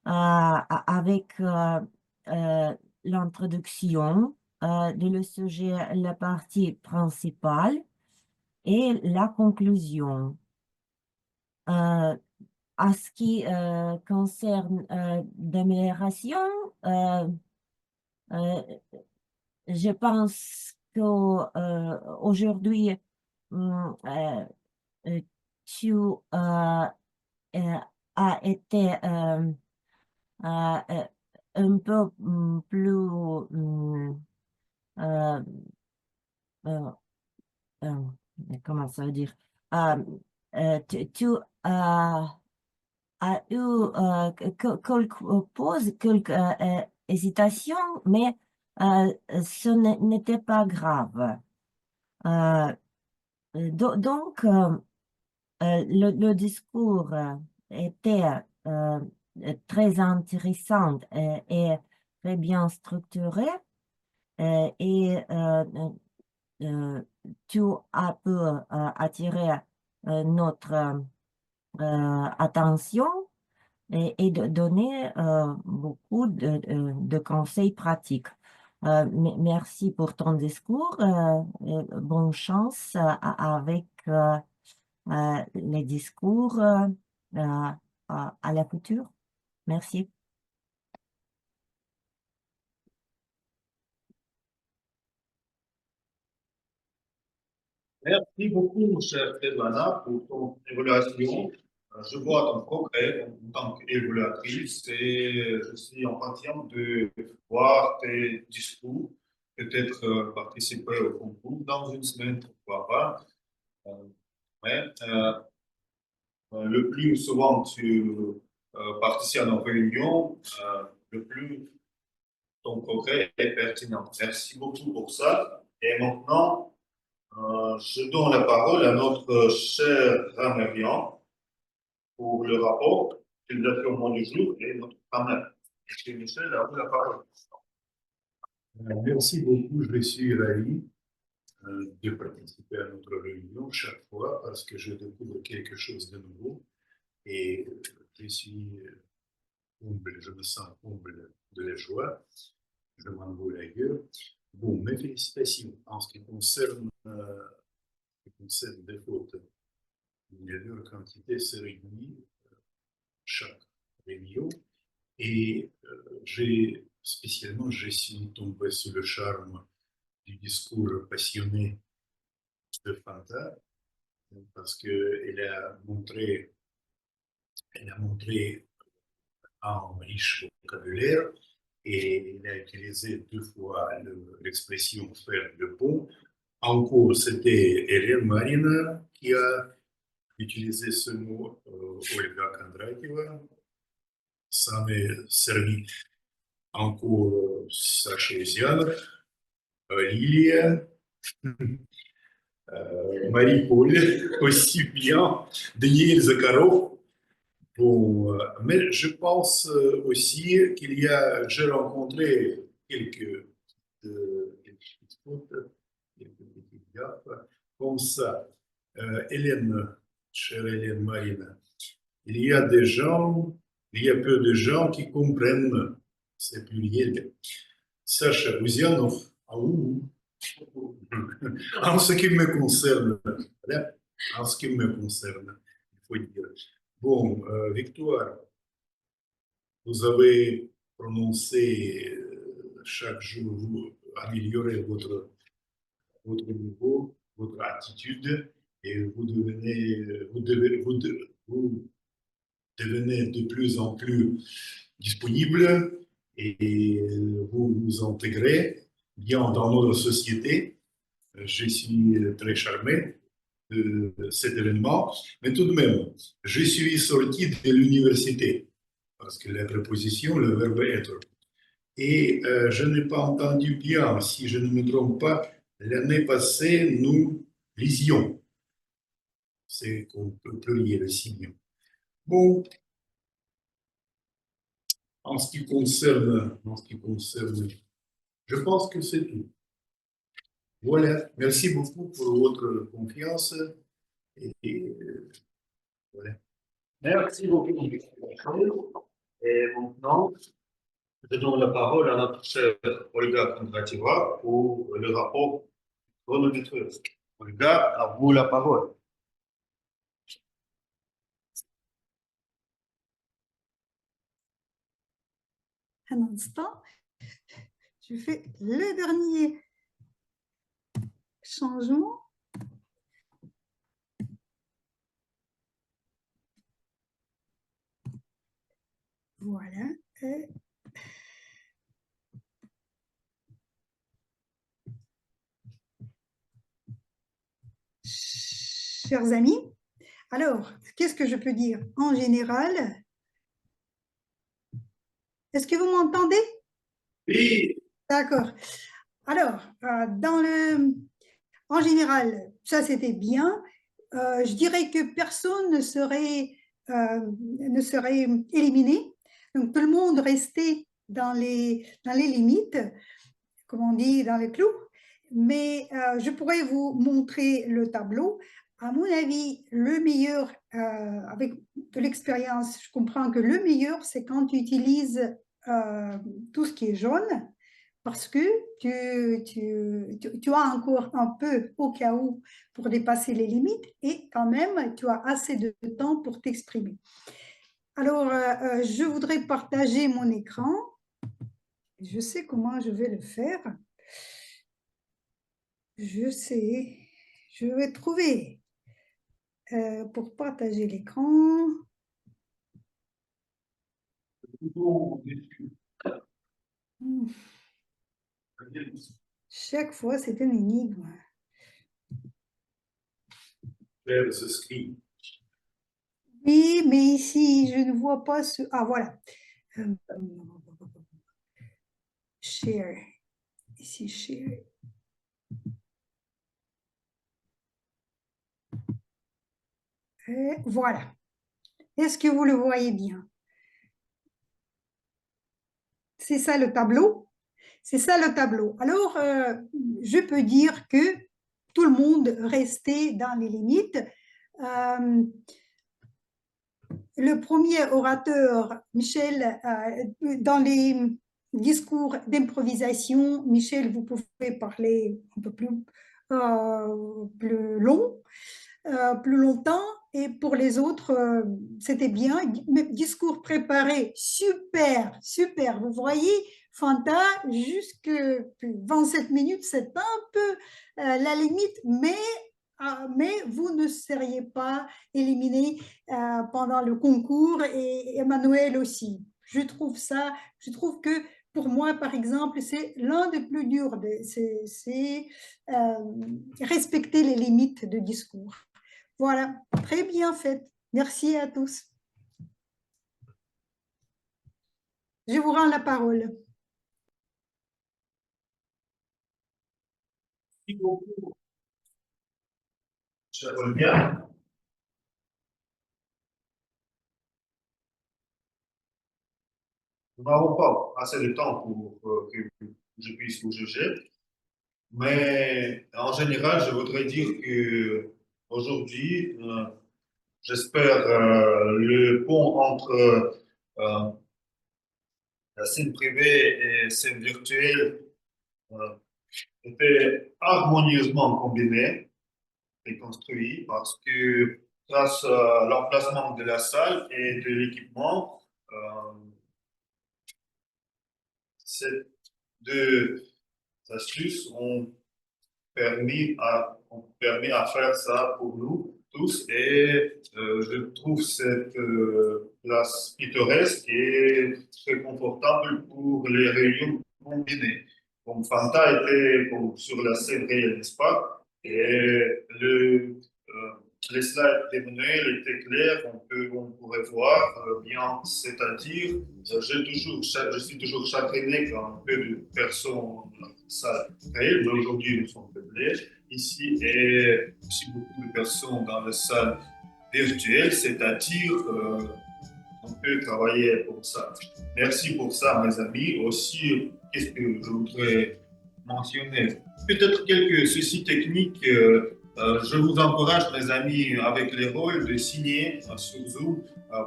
avec l'introduction de le sujet, la partie principale et la conclusion. À ce qui concerne d'amélioration, je pense qu'aujourd'hui, tu as été un peu plus comment ça veut dire? Tu as eu quelques hésitations, mais ce n'était pas grave. Donc, le discours était très intéressant et très bien structuré et tu as pu attirer notre attention et de donner beaucoup de conseils pratiques. Merci pour ton discours. Bonne chance avec les discours à la future. Merci. Merci beaucoup, chère Svetlana, pour ton évaluation. Je vois ton progrès en tant qu'évaluatrice et je suis impatient de voir tes discours, peut-être participer au concours dans une semaine, pourquoi pas. Mais le plus souvent tu participes à nos réunions, le plus ton progrès est pertinent. Merci beaucoup pour ça. Et maintenant, je donne la parole à notre cher Ramarian pour le rapport d'utilisation au mois du jour et notre panel. Monsieur Michel, à vous la parole. Merci beaucoup, je suis ravi de participer à notre réunion chaque fois parce que je découvre quelque chose de nouveau et je suis humble, je me sens humble de la joie, je m'envole ailleurs. Bon, mes félicitations en ce qui concerne des fautes. Leur quantité s'est réduite chaque réunion et spécialement, j'ai su tomber sous le charme du discours passionné de Fanta parce qu'elle a montré un riche vocabulaire et elle a utilisé 2 fois l'expression faire le pont. En cours, c'était Hélène Marina qui a utilisé ce mot, Olga Kondratьева. Ça m'est servi en cours Sacha Osianov, Lilia, Marie-Paul, aussi bien, Daniel Zakharov. Bon, mais je pense aussi j'ai rencontré quelques petites fautes, quelques petites gaffes, comme ça. Chère Hélène Marina, il y a peu de gens qui comprennent, c'est pluriel. Sacha Osianov, en ce qui me concerne, il faut dire. Bon, Victoire, vous avez prononcé chaque jour, vous améliorez votre niveau, votre attitude, et vous devenez de plus en plus disponible et vous vous intégrez bien dans notre société. Je suis très charmé de cet événement, mais tout de même, je suis sorti de l'université parce que la préposition, le verbe être. Et je n'ai pas entendu bien, si je ne me trompe pas, l'année passée, nous lisions. C'est pluriel, signe. Bon, en ce qui concerne, je pense que c'est tout. Voilà, merci beaucoup pour votre confiance. Et voilà. Merci beaucoup. Et maintenant, je donne la parole à notre chère Olga Kondratьева pour le rapport chronométreuse. Olga, à vous la parole. Un instant, je fais le dernier changement. Voilà. Chers amis, alors, qu'est-ce que je peux dire? En général, est-ce que vous m'entendez? Oui. D'accord. Alors, en général, ça c'était bien. Je dirais que personne ne serait éliminé. Donc, tout le monde restait dans les limites, comme on dit, dans les clous. Mais je pourrais vous montrer le tableau à mon avis, le meilleur, avec de l'expérience, je comprends que le meilleur, c'est quand tu utilises tout ce qui est jaune, parce que tu as encore un peu au cas où pour dépasser les limites et quand même, tu as assez de temps pour t'exprimer. Alors, je voudrais partager mon écran. Je sais comment je vais le faire. Je sais, je vais trouver pour partager l'écran. Chaque fois, c'est une énigme. Vers ce screen. Oui, mais ici, je ne vois pas ce... Ah, voilà. Share. Ici, share. Et voilà. Est-ce que vous le voyez bien? C'est ça le tableau? C'est ça le tableau. Alors, je peux dire que tout le monde restait dans les limites. Le premier orateur, Michel, dans les discours d'improvisation, Michel, vous pouvez parler un peu plus long, plus longtemps. Et pour les autres, c'était bien. Discours préparé, super, super. Vous voyez, Fanta, jusque 27 minutes, c'est un peu la limite, mais vous ne seriez pas éliminé pendant le concours et Emmanuel aussi. Je trouve que pour moi, par exemple, c'est l'un des plus durs, c'est respecter les limites de discours. Voilà, très bien fait. Merci à tous. Je vous rends la parole. Merci beaucoup, cher Olga. Nous n'avons pas assez de temps pour que je puisse vous juger, mais en général, je voudrais dire que aujourd'hui, j'espère le pont entre la scène privée et la scène virtuelle était harmonieusement combiné et construit parce que grâce à l'emplacement de la salle et de l'équipement, ces deux astuces ont permis à faire ça pour nous tous et je trouve cette place pittoresque et très confortable pour les réunions combinées. Comme Fanta était sur la scène réelle, n'est-ce pas? Et les slides d'Emmanuel étaient clairs, on pourrait voir bien, c'est-à-dire, je suis toujours chagriné quand peu de personnes dans la salle réelle, mais aujourd'hui nous sommes peuplés ici et aussi beaucoup de personnes dans la salle virtuelle, c'est-à-dire, on peut travailler pour ça. Merci pour ça, mes amis. Aussi, qu'est-ce que je voudrais mentionner? Peut-être quelques soucis techniques. Je vous encourage, mes amis, avec les rôles, de signer sur Zoom.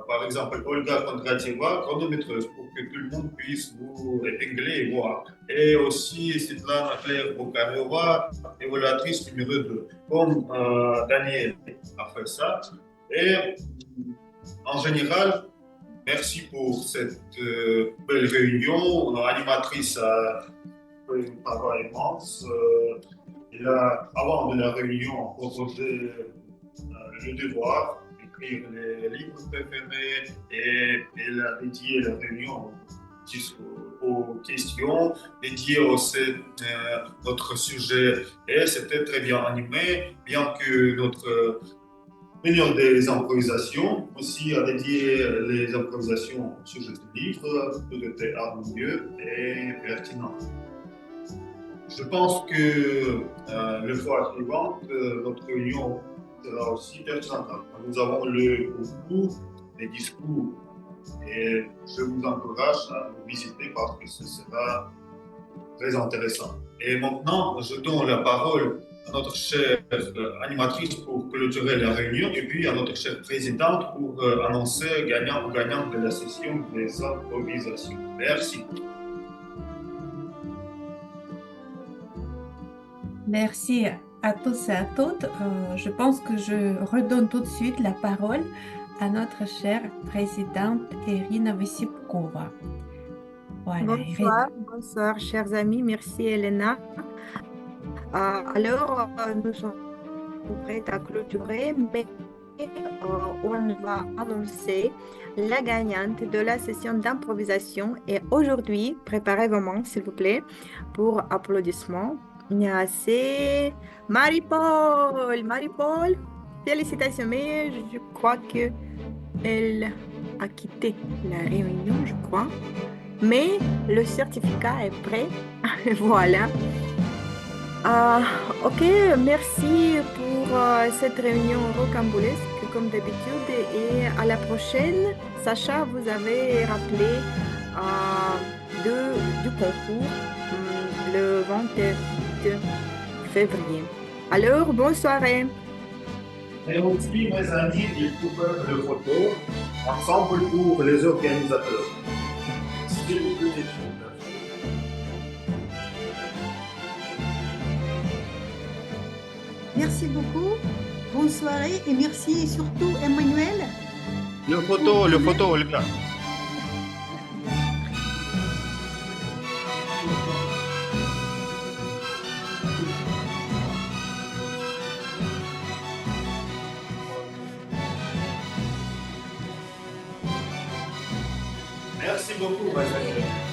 Par exemple, Olga Kondratьева, chronométreuse, pour que tout le monde puisse vous épingler et voir. Et aussi, Svetlana Claire Bokareva, évaluatrice numéro 2, comme Daniel a fait ça. Et en général, merci pour cette belle réunion. L'animatrice a fait un travail immense. Avant de la réunion, on proposait le devoir d'écrire les livres préférés et elle a dédié la réunion aux questions, dédié aussi notre sujet. Et c'était très bien animé, bien que notre meilleur des improvisations aussi a dédié les improvisations au sujet du livre, tout était harmonieux et pertinent. Je pense que le fois suivant, notre réunion sera aussi pertinente. Nous avons le concours, les discours, et je vous encourage à nous visiter parce que ce sera très intéressant. Et maintenant, je donne la parole à notre chère animatrice pour clôturer la réunion et puis à notre chère présidente pour annoncer gagnant ou gagnante de la session des improvisations. Merci. Merci à tous et à toutes. Je pense que je redonne tout de suite la parole à notre chère présidente Irina Vysipkova. Voilà, Bonsoir, bonsoir, chers amis. Merci, Elena. Alors, nous sommes prêts à clôturer, mais on va annoncer la gagnante de la session d'improvisation. Et aujourd'hui, préparez vos mains, s'il vous plaît, pour applaudissements. C'est Marie-Paul. Marie-Paul, félicitations, mais je crois qu'elle a quitté la réunion, je crois. Mais le certificat est prêt. Voilà. Ok, merci pour cette réunion rocambolesque comme d'habitude et à la prochaine. Sacha, vous avez rappelé du concours le 28 février. Alors, bonne soirée. Et aussi, mes amis, il faut faire de photos ensemble pour les organisateurs. S'il vous plaît. Merci beaucoup. Bonne soirée et merci surtout Emmanuel. Le photo, Olga. Merci beaucoup, Valérie.